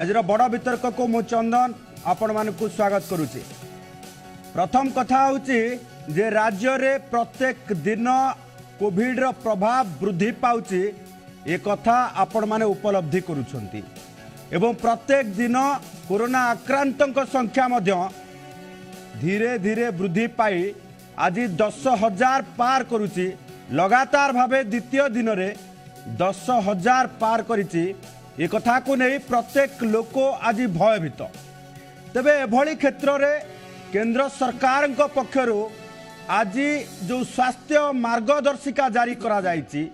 आज बड़ वितर्क को मु चंदन आपण मानक स्वागत करुचे। प्रथम कथा होची जे राज्य रे प्रत्येक दिन कोविड रो प्रभाव वृद्धि पाउची ए कथा आपण माने उपलब्धि करूछंती एवं प्रत्येक दिन कोरोना आक्रांतक संख्या मध्य धीरे धीरे वृद्धि पाई आज 10,000 पार करुची। लगातार भावे द्वितीय दिन रे 10,000 पार करिची। ए कथा को नहीं प्रत्येक लोक आज भयभीत। तेबे एभली क्षेत्र रे केंद्र सरकार पक्षर आज जो स्वास्थ्य मार्गदर्शिका जारी करा जायछि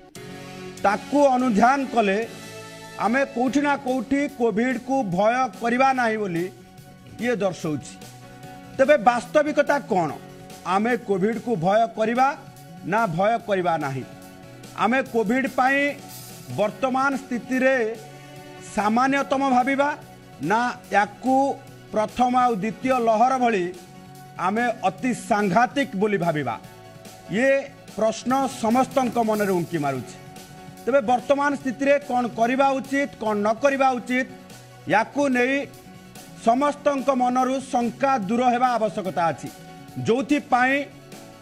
ताकू अनुध्यान कले आमे कोठी ना कोठी कोविड को भय करबा नाही बोली ये दर्शाउछि। तेबे वास्तविकता कौन? आमे कोविड को भय करबा ना भय करबा नाही? आमे कोविड पाई वर्तमान स्थिति रे सामान्यतम भाविबा ना याकू प्रथम आ द्वितीय लहर भली आमे अति सांघातिक बोली भाविबा? ये प्रश्न समस्त मन रे उंकी मारुछि। तबे वर्तमान स्थिति रे कौन करिबा उचित कौन न करिबा उचित याकू नहीं समस्त मनरु शंका दूर हेबा आवश्यकता अछि। जोथि पाई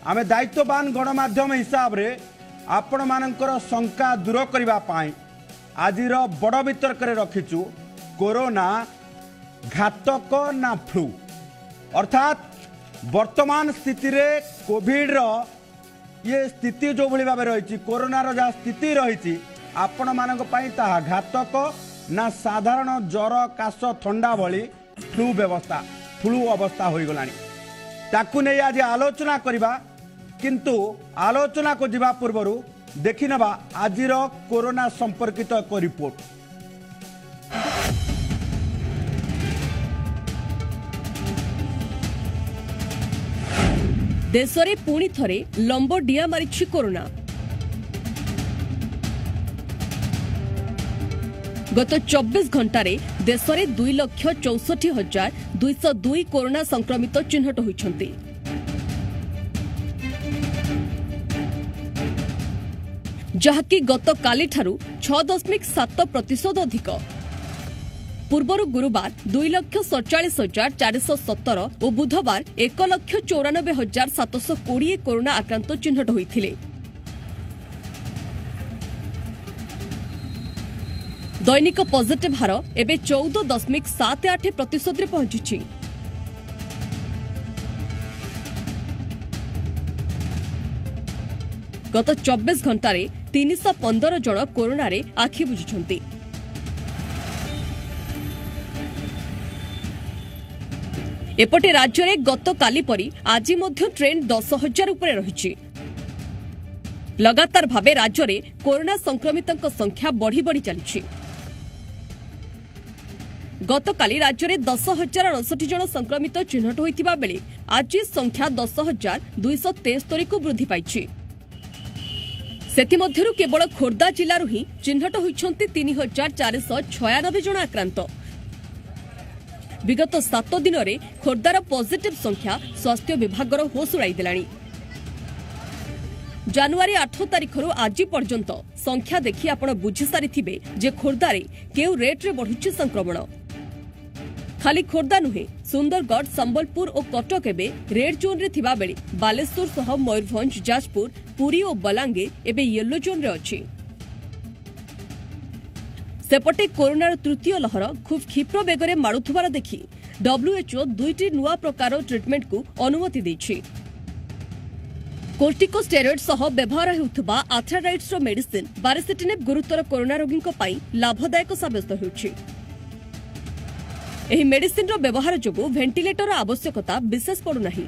आमे दायित्ववान गणमाध्यम हिसाब रे आपण मानकर शंका दूर करिबा पाई आजिर बड़ वितर्क रखीचु कोरोना घातक ना फ्लू। अर्थात वर्तमान स्थिति रे कोविड रो ये स्थिति जो भली भाव रही कोरोना रो जहाँ स्थिति रही आपण मानक पई ताहा घातक ना साधारण ज्वर काश ठंडा भली फ्लू अवस्था हो गलानी। ताकू नहीं आज आलोचना करिबा, किंतु आलोचना को जिबा पूर्वरु देखि नबा आजिर कोरोना संपर्कित एक रिपोर्ट। देश रे पुणी थरे लंबो डिया मारिछि कोरोना। गत 24 घंटारे देश रे 2,64,202 कोरोना संक्रमित चिन्हट होइछन्ति। जहाँकि गत काली ठारू 6.7% अधिक। पूर्वर गुरुवार 2,47,417 और बुधवार 1,94,720 कोरोना आक्रांत चिन्हट होइथिले। दैनिक पॉजिटिव हार एबे 14.78% रे पहुंचिछि। गत 24 घंटारे 315 जन कोरोना रे आखि बुझिछन्ति। एपटे राज्य रे गत काली परी आज मध्य ट्रेंड 10,000 उपरे रहिछि। लगातार भावे राज्य रे कोरोना संक्रमितक संख्या बढ़ी बढ़ी चलिछि। गत काली राज्य रे 10,069 जन संक्रमित चिन्हट होइतिबा बेले आज संख्या 10,273 को वृद्धि पाइछि। सेतिमध्यरु केवल खोर्धा जिल्लारु ही चिन्हट होइछन्ति 3,496 जन आक्रांत। विगत 7 दिन रे खोर्धार पॉजिटिव संख्या स्वास्थ्य विभागर होश उड़ाई देलानी। जनवरी 8 तारिखरु आज पर्यंत संख्या देखि आपण बुझी सारिथिबे जे खोर्धारे केउ रेट रे बढ़ुछि संक्रमण। खाली खोर्धा नुहे सुंदरगढ़, संबलपुर और कटक एबे रेड जोन रे थिबा बेले बालेश्वर सह मयूरभंज, जाजपुर, पुरी और बलांगीर एबे येलो जोन रे अछि। सेपटे कोरोनार तृतीय लहर खूब क्षिप्र बेगरे मारुथुबार देखि WHO 2टी नुआ प्रकार ट्रिटमेंट को अनुमति दैछि। कोर्टिकोस्टेरॉइड सह व्यवहार हेउथबा आर्थराइटिस रो मेडिसिन बारसिटिनेब गुरुतर कोरोना रोगीक पई लाभदायक साब्यस्त हेउछि। एही मेडिसिन रो व्यवहार जोगु वेंटिलेटर आवश्यकता विशेष पड़ु नाही।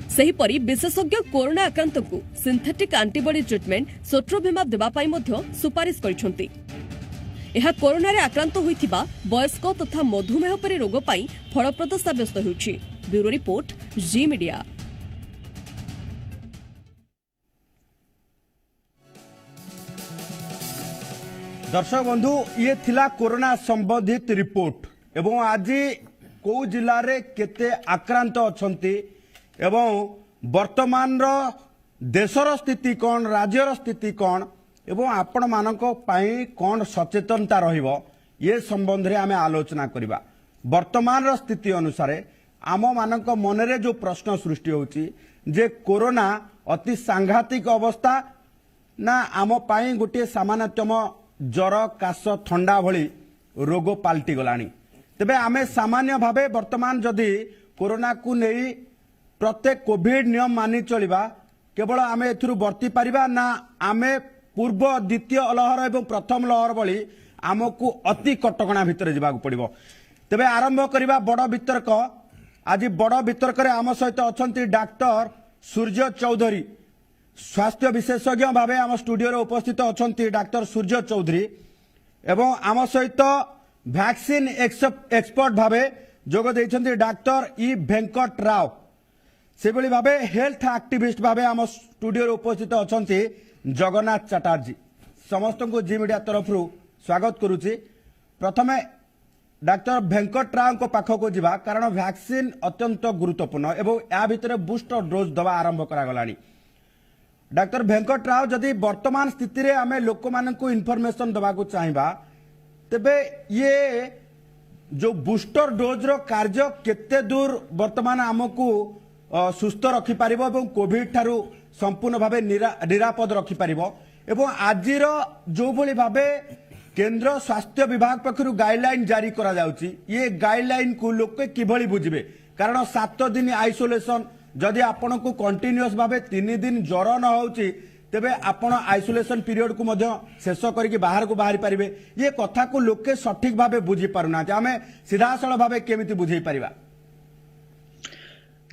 सेहीपरि विशेषज्ञ कोरोना आक्रांत को सिंथेटिक एंटीबॉडी ट्रिटमेंट सोट्रोविमाब देबा पई मध्य सुपारिश करिसंती। एहा कोरोना रे आक्रांत होइथिबा वयस्क तथा मधुमेह परि रोग पई फलप्रद साब्यस्त हेउछि। ब्यूरो रिपोर्ट, जी मीडिया। दर्शक बंधु, ये थिला कोरोना संबंधित रिपोर्ट एवं आज को जिले रे केते आक्रांत अछंती एवं वर्तमान रो देशर स्थिति कौन, राज्यर स्थिति कौन एवं आपण मानक पई कौन सचेतनता रहिबो ये संबंध में आम आलोचना करवा। वर्तमान स्थिति अनुसार आम मानक मनरे जो प्रश्न सृष्टि होची जे कोरोना अति सांघातिक अवस्था ना आम पाई गोटे सामान्यतम जर काश थंडा भली रोग पाल्टी गलानी। तेबे आमे सामान्य भावे वर्तमान जदि कोरोना को नहीं प्रत्येक कोविड नियम मानि चलिबा केवल आमे एथुरु बर्ती पारिबा ना आमे पूर्व द्वितीय लहर एवं प्रथम लहर भली आमको अति कटकणा भितर जावाक पड़िबो। तेबे आरंभ करबा बड़ वितर्क। आज बड़ वितर्क रे आम सहित अछंती डॉक्टर सूर्य चौधरी, स्वास्थ्य विशेषज्ञ भावे आम स्टूडियो रे उपस्थित अछंती डॉक्टर सूर्य चौधरी एवं आम सहित वैक्सीन एक्सपर्ट भावे जोग देइछंती डॉक्टर ई वेंकट राव, से भली भावे हेल्थ एक्टिविस्ट भावे आम स्टूडियो रे उपस्थित अछंती जगन्नाथ चटर्जी। समस्त को जी मीडिया तरफ स्वागत करुच्ची। प्रथमे डॉक्टर वेंकट राव को पाख को जीवा कारण वैक्सीन अत्यंत गुरुत्वपूर्ण एवं या भितर बूस्टर डोज दवा आरंभ करागलानी। डॉक्टर वेंकट राव जदि वर्तमान स्थिति रे आमे लोक मानकु इन्फॉर्मेशन दवा को चाहिबा तेबे ये जो बूस्टर डोज रो कार्य केते दूर वर्तमान आमको सुस्थ रखि पारिबो एवं कोविड ठारू संपूर्ण भावे निरापद रखि पारिबो एवं आजिर जो भली भावे केंद्र स्वास्थ्य विभाग पक्षरु गाइडलाइन जारी करा जाउची ये गाइडलाइन को लोक किभली बुझिबे कारण 7 दिन आइसोलेशन जदि आपण को कंटिन्यूअस भावे 3 दिन ज्वर न होउची तेबे आपण आइसोलेशन पीरियड को मध्य शेष करके बाहर को बाहरी पारिबे ये कथा को लोके सठिक भावे बुझी पारुना आमे सीधासळ भावे केमिति बुझेई परिबा।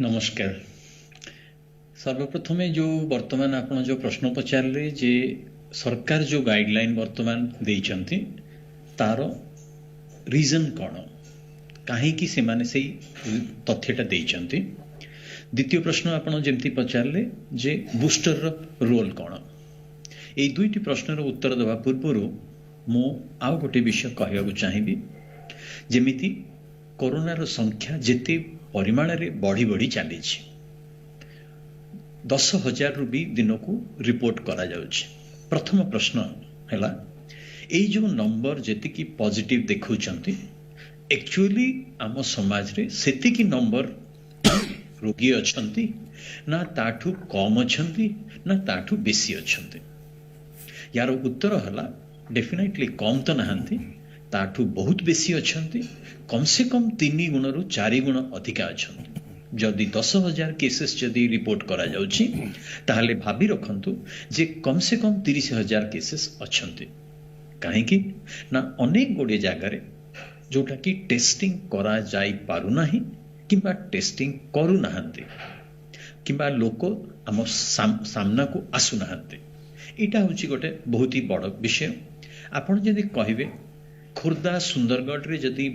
नमस्कार। सर्वप्रथमे जो वर्तमान आपण जो प्रश्न पचारले जे सरकार जो गाइडलाइन वर्तमान देइचंती तार रीजन कौन कहीं से माने से तथ्यटा देइचंती। द्वितीय प्रश्न आपण जेमती पचारले जे बूस्टर रोल कौन ए दुईटी प्रश्नर उत्तर देवा पूर्व मु आउ गोटे विषय कहवाक चाहिए जेमिति कोरोनार संख्या जेते परिमाण रे बढ़ी बढ़ी चली 10,000 रु भी दिन को रिपोर्ट करा जाउछि। प्रथम प्रश्न हैला ए जो नंबर जेति की पॉजिटिव देखुचंती एक्चुअली आम समाज रे सेति की नंबर रोगी अछंती ना ताठू कम अछंती ना ताठू बेसी अछंती। यार उत्तर हला डेफिनेटली कम तो नहांती ताठू बहुत बेसी अछंती कम से कम 3 गुण रु 4 गुण अधिका अछंती। जदि 10,000 केसेस जदि रिपोर्ट करा जाउछि ताहले भाबी रखंतु जे कम से कम 30,000 केसेस अछंती। काहे कि ना अनेक गोटे जगह जोटा कि टेस्टिंग करा जाई पारु नाही किंबा टेस्टिंग करू नाहंती किंबा लोक आम सामना को आसु नाहंती। एटा होछि गोटे बहुत ही बड़ विषय। आपण जदि कहिबे खोर्धा सुंदरगढ़ रे जदि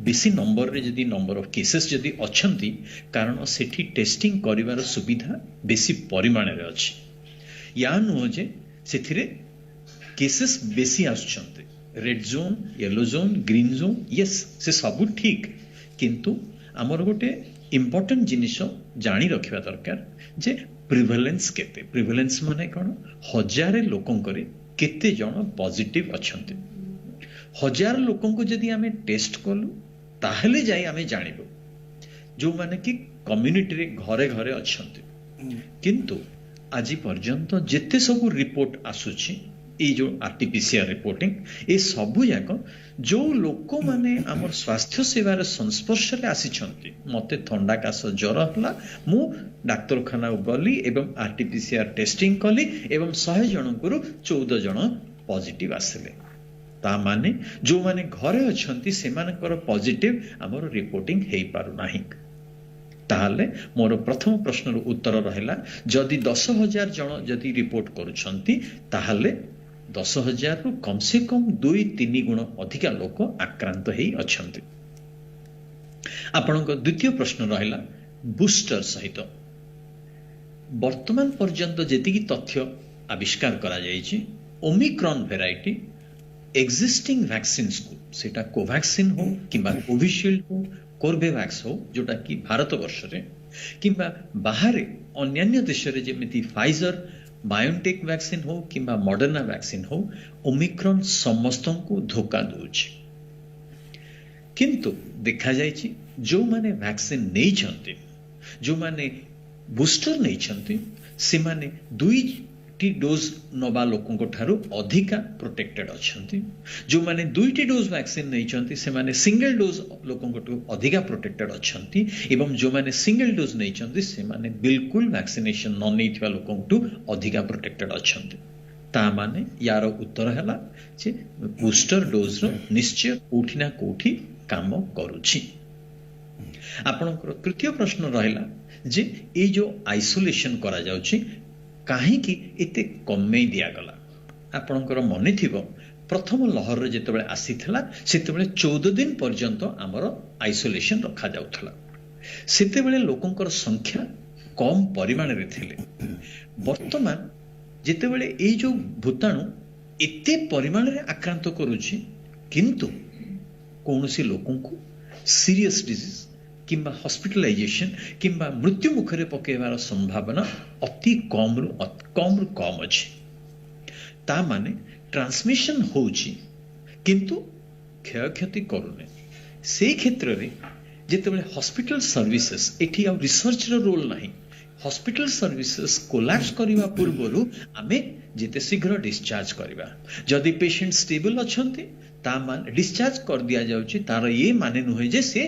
बेसी नंबर रे जदि नंबर ऑफ केसेस जदि अछंती कारण सेठी टेस्टिंग करिवार सुविधा बेसी परिमाण रे अछि या नुह जे सेथिरे केसेस बेसी आछंती। Red zone yellow zone green zone yes से सब ठीक किंतु हमर गोटे इंपोर्टेंट जिनिस जानी रखिबा दरकार जे प्रिवेलेंस केते। प्रिवेलेंस माने कोन 1000 लोकन करे केते जण पॉजिटिव अछंती। 1000 लोकन को जदि आमे टेस्ट कलु ताहले जाई आमे जानिबो जो माने कि कम्युनिटी रे घरे घरे अछंती। किंतु आज पर्यंत जेते सब रिपोर्ट आसुछि ए जो आरटीपीसीआर रिपोर्टिंग ए सबु जाक जो लोक माने हमर स्वास्थ्य सेवार संस्पर्श रे आसीछंती मते थंडा कास ज्वर हला मु डाक्तरखाना गली एवं आरटीपीसीआर टेस्टिंग कली एवं 100 जनकरू 14 जन पॉजिटिव आसिले ता माने जो माने घरे अछंती सेमानकर पॉजिटिव हमर रिपोर्टिंग हेई पारु नाही। ताहले मोर प्रथम प्रश्नर उत्तर रहला जदि 10,000 जन जदि रिपोर्ट करूछंती ताहले 10,000 रु कम से कम 2-3 गुण अधिका लोक आक्रांत हेई अछंती। आपनक द्वितीय प्रश्न रहला बूस्टर सहित वर्तमान पर्यंत जेतिकी तथ्य आविष्कार करा जायछि ओमिक्रॉन वेराइटी एक्जिस्टिंग वैक्सीन्स को सेटा कोवैक्सीन हो किंबा कोविशील्ड हो कोर्बेवैक्स हो जोटा कि भारत वर्ष रे किंबा बाहर अन्य देश रे जेमिति फाइजर बायोटेक वैक्सीन हो किंबा मॉडर्ना वैक्सीन हो ओमिक्रॉन समस्त को धोखा दूछि। किंतु देखा जायछि जो माने वैक्सीन नहीं जो माने बूस्टर नहीं से माने 2टी डोज नबा लोकों ठारू अधिका प्रोटेक्टेड अछंती जो माने 2टी डोज वैक्सीन नहीं से माने सिंगल डोज लोकों ठारू अधिका प्रोटेक्टेड अछंती एवं जो माने सिंगल डोज नहीं से माने बिल्कुल वैक्सीनेशन न नहीं लोकों ठारू अधिका प्रोटेक्टेड अछंती ता माने यार उत्तर हैला जे बूस्टर डोज रो निश्चय कोठी ना कोठी काम करूछि। आपनकर तृतीय प्रश्न रहिला जे ए जो आइसोलेशन करा जाउछि काहे कि एते कमे दिया गला। आपनकर मने थिबो प्रथम लहर रे जेतेबेले आसीथिला सेतेबेले 14 दिन पर्यंत हमर आइसोलेशन रखा जाउथला सेतेबेले लोकंकर संख्या कम परिमाण रे थिले। वर्तमान जेतेबेले ए जो भूताणु एते परिमाण रे आक्रांत करूछि किंतु कौनसी लोकों को सीरियस डिजीज किंबा हॉस्पिटलाइजेशन किंबा मृत्यु मुखरे पकेवार संभावना अति कम रु कम अछि। ता माने ट्रांसमिशन होउछि किंतु क्षय क्षति करूने से क्षेत्र रे जेतेबेले हॉस्पिटल सर्विसेस एठी आ रिसर्च रो रोल नाही हॉस्पिटल सर्विसेस कोलैप्स करिवा पूर्वरु आमे जेते शीघ्र डिस्चार्ज करिवा जदि पेशेंट स्टेबल अछंती ता मान डिस्चार्ज कर दिया जाउची तार ये माने नुहे जे से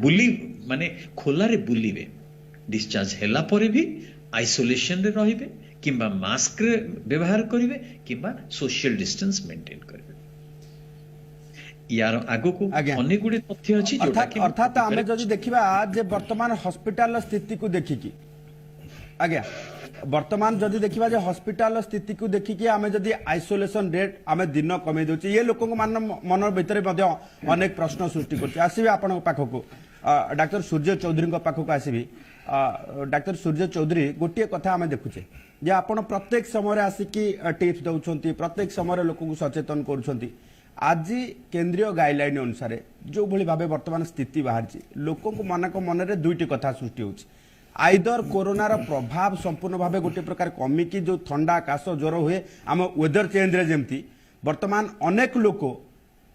बुली माने खोला रे बुलीबे डिस्चार्ज हैला परे भी आइसोलेशन रे रहिबे किंबा मास्क रे व्यवहार करिवे किंबा सोशल डिस्टेंस मेंटेन करिवे। यार आगो को अनेक गुडे तथ्य अछि जोटा कि अर्थात आमे जदि देखिबा जे वर्तमान हॉस्पिटल स्थिति को देखिकी आज्ञा वर्तमान जदि देखिबा जे हॉस्पिटल स्थिति को देखिकी आमे जदि आइसोलेशन रेट आमे दिन कमे दोची ये लोक मन भितर मध्य अनेक प्रश्न सृष्टि करछि। आसीबे आपन पाखको डॉक्टर सूर्य चौधरी को पाखको आसीबे। डॉक्टर सूर्य चौधरी गोटे कथा आमे देखुचे जे आपण प्रत्येक समय आसिकी टिप्स दउछंती प्रत्येक समय लोक को सचेतन करूछंती। आज केंद्रीय गाइडलाइन अनुसार जो भली भाबे वर्तमान स्थिति बाहर लोक मन रे दुईटी कथा सृष्टि होछि आइदर कोरोनार प्रभाव संपूर्ण भाव गोटे प्रकार कमिकी जो ठंडा काश ज्वर हुए आम वेदर चेंज रे जेमती वर्तमान अनेक लोक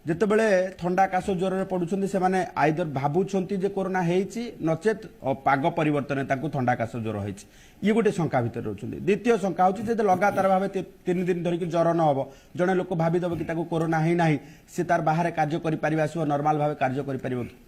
जितेबले ठंडा काश ज्वर रे पडुछन्ती से माने आइदर भाबुछन्ती जे कोरोना हेइछि नचेत पाग परिवर्तन ताकू ठंडा काश ज्वर हेइछि ये गोटे शंका भितर रहउछन्ती। द्वितीय शंका होछि जे लगातार भाव 3 दिन धरिक ज्वर न हबो जने लोक भाबी दबो कि ताकू कोरोना हेइ नाही से तार बाहर कार्य करि परिबा आसीबो नॉर्मल भाव कार्य करि परिबो कि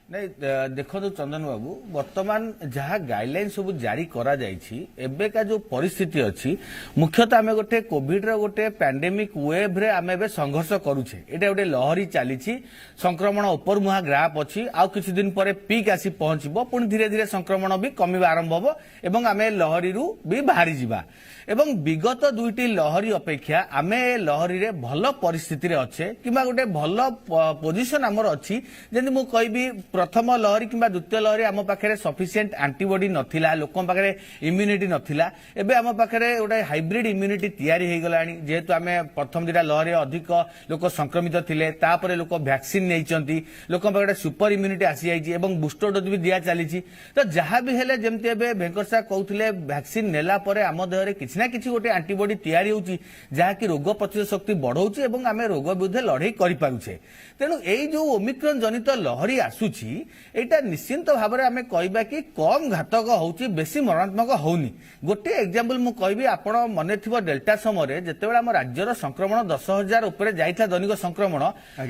नहीं देखो तो चंदन बाबू वर्तमान जहाँ गाइडलाइन सब जारी करा जायछि एबे का जो परिस्थिति अछि मुख्यतः आमे गोटे कोविड रो गोटे पैंडेमिक वेव रे आमे बे संघर्ष करूछे एटा गोटे लहरी चालीछि संक्रमण ऊपर मुहा ग्राफ अछि आ किछि दिन परे पीक आसी पहुंचबो पुणी धीरे धीरे संक्रमण भी कमिबा आरंभ हबो एवं आमे लहरी रु भी बाहरी जिबा एवं विगत दुईटी लहरी अपेक्षा आमे लहरी रे भल परिस्थिति रे अच्छे किंबा गोटे भल पोजिशन आमर अच्छी जेंति मु कहबी प्रथम लहरी किंबा द्वितीय लहरी आम पाखे सफिशिएंट एंटीबॉडी नथिला लोक पाखे इम्यूनिटी नथिला एबे आम पाखे गोटे हाइब्रिड इम्यूनिटी तैयारी हो गलानी जेहेतु आमे प्रथम दिटा लहरी अधिक लोक संक्रमित थिले तापरे लोक वैक्सीन नेइचंती लोक पाखे सुपर इम्यूनिटी आसी जाइछि एवं बूस्टर डोज भी दिया चलीछि तो जहाँ भी हेले जेमति एबे भेंकर साह कहउथिले वैक्सीन नेला परे आम देहरे किछि ना किछि गोटे एंटीबॉडी तैयारी होउछि जहाँकि रोग प्रतिरोधक शक्ति बढ़ौछि एवं आमे रोग विरुद्ध लड़ाई करि पारुछे। तेणु एई जो ओमिक्रॉन जनित लहरी आसुछि एटा निश्चिंत भाव में आमे कहबा कि कम घातक होउछि बेसी मरणात्मक होउनी। गोटे एग्जांपल मु कहबी आपण मने थिबो डेल्टा समय जेतेबेला हम राज्यर संक्रमण 10,000 ऊपर जाइथा दैनिक संक्रमण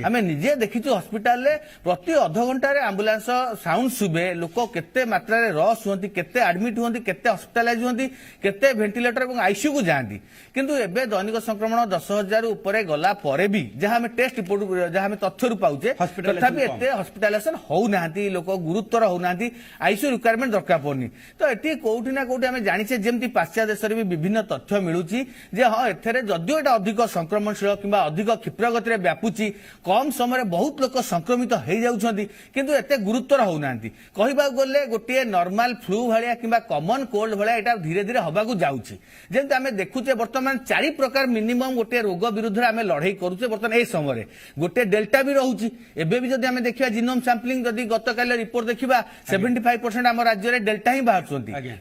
आमे निजे देखिछु हॉस्पिटल रे प्रति आधा घंटा रे एम्बुलेंस साउंड सुबे लोक केते मात्रा रे रस हुंती केते एडमिट हुंती केते हॉस्पिटलाइज हुंती केते वेंटिलेटर एवं आईसीयू को जांती किंतु एबे दैनिक संक्रमण 10,000 ऊपर गला परे भी जहां हमें टेस्ट रिपोर्ट जहां हमें तथ्य रु पाउचे तथापि एते हॉस्पिटलाइजेशन हो नांती लोक गुरुतर हो नांती आईसीयू रिक्वायरमेंट दरकार पड़नी तो एटी कोउठी ना कोउठी हमें जानिछे जेमति पाश्चात्य देश रे भी विभिन्न तथ्य मिलुची जे हां एथरे जदियो एटा अधिक संक्रमणशील किंबा अधिक क्षिप्र गति रे व्यापुची कम समय रे बहुत लोक संक्रमित हो जाउछंती किंतु एते गुरुतर हो नांती कहिबा गले गोटे नॉर्मल फ्लू भलिया किंबा कॉमन कोल्ड भलिया एटा धीरे धीरे हबा को जाउची जेमति आमे देखुचे वर्तमान 4 प्रकार मिनिमम गोटे रोग विरुद्ध आमे लड़ाई करूचे वर्तमान ए समय गोटे डेल्टा भी रहउची एबे भी जदि आमे देखिबा जीनोम सैंपलिंग जदि गतकाल रिपोर्ट देखा 75% आम राज्य में डेल्टा ही बाहर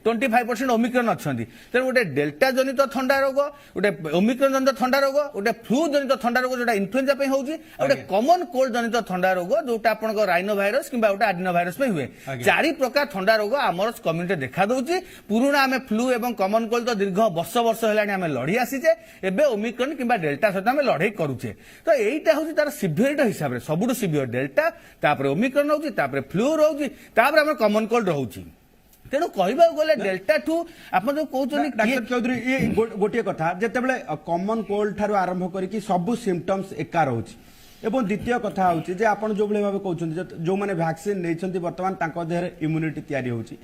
25% ओमिक्रन अच्छा तेणु गोटे डेल्टा जनित थंडा रोग गोटे ओमिक्रन जनित थंडा रोग गोटे फ्लू जनित थंडा रोग जो इन्फ्लुएंजा होगी गोटे कमन कोल्ड जनित थंडा रोग जोटा आप राइनो भाइरस कि आडिनो भाइरस हुए 4 प्रकार थंडा रोग आम कम्युनिटी देखा दूसरी पुराना आम फ्लू और कमन कोल्ड तो दीर्घ वर्ष वर्ष है लड़ी आसीचे एबे ओमिक्रन कि डेल्टा सहित आम लड़े करुचे तो यहीटा हूँ तार सिवियरिटी हिसाब से सबुठ सिवियर डेल्टा तापर ओमिक्रन रोचे फ्लू रोचे तापर कमन कोल्ड रोचे तेणु कहवा गले डेल्टा ठू आप जो कहते डॉक्टर चौधरी ये गोटे कथा जितेबाला कमन कोल्ड ठारू आरंभ करके सबू सिम्पटम्स एका रोचे एवं द्वितीय कथा हूँ जे आप जो भाव कहते जो मैंने वैक्सीन नहीं बर्तमान देहर इम्यूनिटी तैयारी होची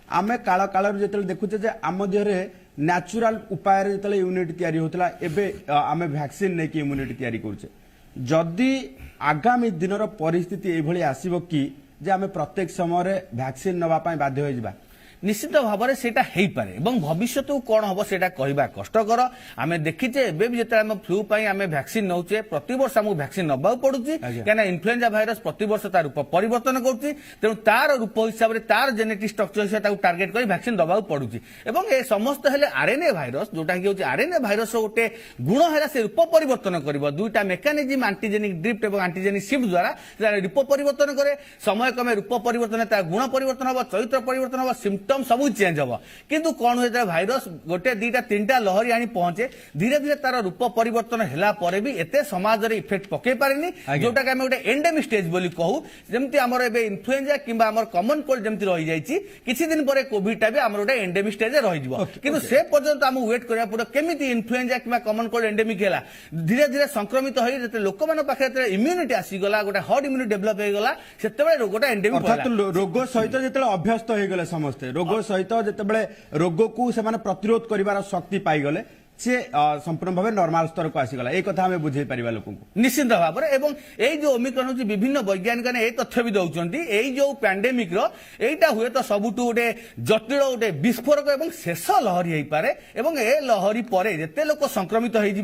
आमे काल काल जो देखुचे जे आम देहरे न्याचुराल उपाय जो इम्यूनिटी तैयारी होता एबे आमे वैक्सीन नहीं कि इम्यूनिटी तैयारी करुचे जदि आगामी दिन परिस्थिति एभली आसीबो कि जे आमे प्रत्येक समय वैक्सीन नवा पाई बाध्य हो जिबा निश्चित भाव में सेटा हेई पारे एवं भविष्य कौन हम सेटा कहवा कष्टकर आम देखीचे एबे भी जेते फ्लू आम वैक्सीन नौचे प्रति वर्ष आमको वैक्सीन नवा पड़ुची क्या इन्फ्लुएंजा भाइरस प्रति वर्ष तार रूप परिवर्तन करुच्ची तेणु तार रूप हिसाब से तार जेनेटिक स्ट्रक्चर हिसाब से टार्गेट कर वैक्सीन दबा पड़ुची एवं ए समस्त हेले आरएनए भाइरस जोटा कि आरएनए भाइरस गोटे गुण है से रूप परिवर्तन कर दुईटा मेकानिजम आंटीजेनिक ड्रिफ्ट और आंटीजेनिक शिफ्ट द्वारा रूप परिवर्तन करे समय क्रमे रूप परिवर्तन तार गुण परिवर्तन हम चरित्र परिवर्तन हम सिम्पटम सब चेंज हम किंतु कौन हुए भाइरस गोटे 2-3टा लहरी आनी पहुंचे धीरे धीरे तार रूप परिवर्तन हैला परे भी एते समाज रे इफेक्ट पके पारेनी जोटा कि हम गोटे एंडेमिक स्टेज बोली कहू जेमती हमर एबे इन्फ्लुएंजा किंबा हमर कमन कोल्ड जेमती रही जाईची किछि दिन परे कोविड टा भी हमर गोटे एंडेमिक स्टेज रे रही जिवो किंतु से पर्यंत हम वेट करिया पड़ो केमिति इन्फ्लुएंजा किंबा कमन कोल्ड एंडेमिक हैला धीरे धीरे संक्रमित होई जते लोक मान पाखे जते इम्यूनिटी आसी गला गोटे हर्ड इम्यूनिटी डेवलप हो गला सेतेबे रोगटा एंडेमिक होला अर्थात रोग सहित जते अभ्यस्त हो गले समस्त रोग सहित जितेबाला रोग को से प्रतिरोध कर शक्ति पाईगले सी संपूर्ण भाव नॉर्मल स्तर को आसीगला एक कथा हमें बुझे पारिबा लोक निश्चित भाव में एवं यही जो ओमिक्रन होची विभिन्न वैज्ञानिक ने तथ्य भी दौरान यही जो पैंडेमिक रहीटा हुए तो सबुठ गोटे जटिल गोटे विस्फोरक एवं शेष लहरी हो पारे एवं ए लहरी पर जिते लोक संक्रमित होती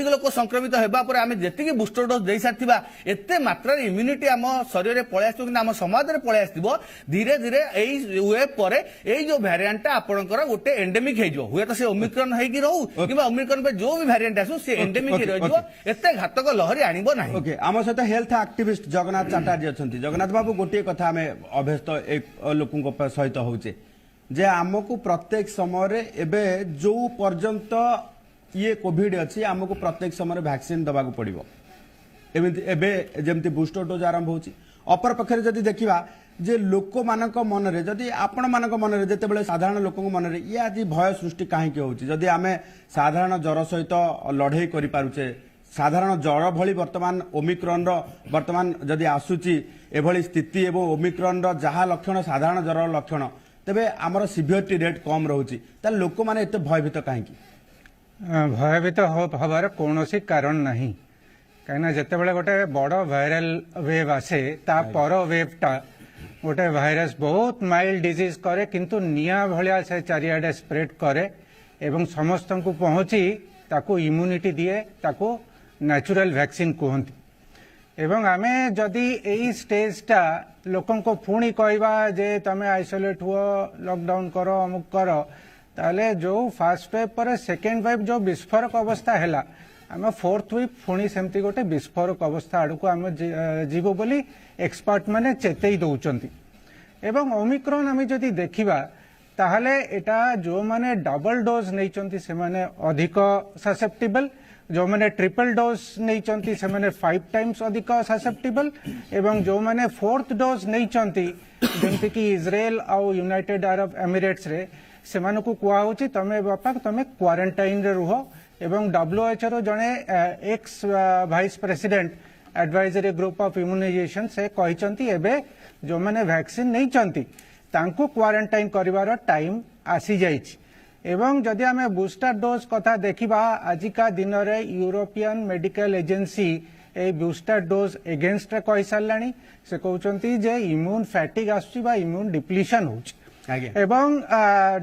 लोक संक्रमित होगा आम जी बुस्टर डोज दे सारी एत मात्रा इम्यूनिटी आम शरीर में पलि आस आम समाज में पलि आस धीरे धीरे यही वेब पर यही जो भैरिएंटा आपंकर गोटे एंडेमिक हो हुए तो से ओमिक्रन होगी रहू कि ओमिक्रन पे जो भी भैरिएंट आसू से एंडेमिक रही एते घातक लहरी आनिबो नाही ओके आम सहित हेल्थ एक्टिविस्ट जगन्नाथ चटर्जी अच्छा जगन्नाथ बाबू गोटे कथा आम अभ्यस्त एक लोक सहित होचे जे आमको प्रत्येक समय एबे जो पर्यंत ये कोविड अच्छी आमको प्रत्येक समय वैक्सीन दबा पड़ो एबे जेमती बूस्टर डोज आरंभ होची अपर पक्षरे जदि देखिबा जे लोक मानक मनरे जदि आपण मानक मनरे जेतेबेले साधारण लोक मनरे ये आज भय सृष्टि कहीं होची जदि आमे साधारण ज्वर सहित लड़े करि पारुचे साधारण ज्वर भली वर्तमान ओमिक्रन वर्तमान जदि आसुची एभली स्थिति एवं ओमिक्रन जहाँ लक्षण साधारण ज्वर लक्षण तेबे आमर सिवियरिटी रेट कम रोची ताले लोक माने एते भयभीत कहीं भयभीत हबार कौनसी कारण नहीं कहीं जितेबाला गोटे बड़ भाइराल वेव आसे ता पर वेवटा गोटे भाइरस बहुत माइल्ड डिजीज करे किंतु निया भलिया से चारिआडे स्प्रेड करे एवं समस्त को पहुंची ताको इम्यूनिटी दिए ताको नेचुरल वैक्सीन कहती एवं आमे जदि एई स्टेजटा लोकन को पुणी कहवा जे तमे आइसोलेट हुआ लॉकडाउन करो अमुक करो ताले जो फर्स्ट वेव पर सेकेंड वेव जो विस्फोरक अवस्था हैला आम फोर्थ वेव पुणी सेमती गोटे विस्फोरक अवस्था आड़ को आम जीवो बोली एक्सपर्ट माने चेतई दौरान एवं ओमिक्रॉन आम जदि देखा ताहले एटा जो माने डबल डोज नहीं से माने अधिक ससेप्टेबल जो माने ट्रिपल डोज नहीं से माने 5 टाइम्स अधिक ससेप्टेबल एवं जो माने फोर्थ डोज नहीं जमती कि इजराइल आउ यूनाइटेड अरब एमिरेट्स रे से माने को कुआ होची तमे बापा तमे क्वारंटाइन रे रुहो एवं WHO रो जने ex vice president advisory group of immunization से कहिसंती एबे जो माने वैक्सीन नहीं चंती तांको क्वारंटाइन करिवार टाइम आसी जाइछि एवं जदि आमे बूस्टर डोज कथा देखिबा आजिका दिन रे European medical agency A booster dose against रे कहि सारलानी से कहउचंती जे इम्यून फैटिग आसुची बा इम्यून डिप्लीशन होची एवं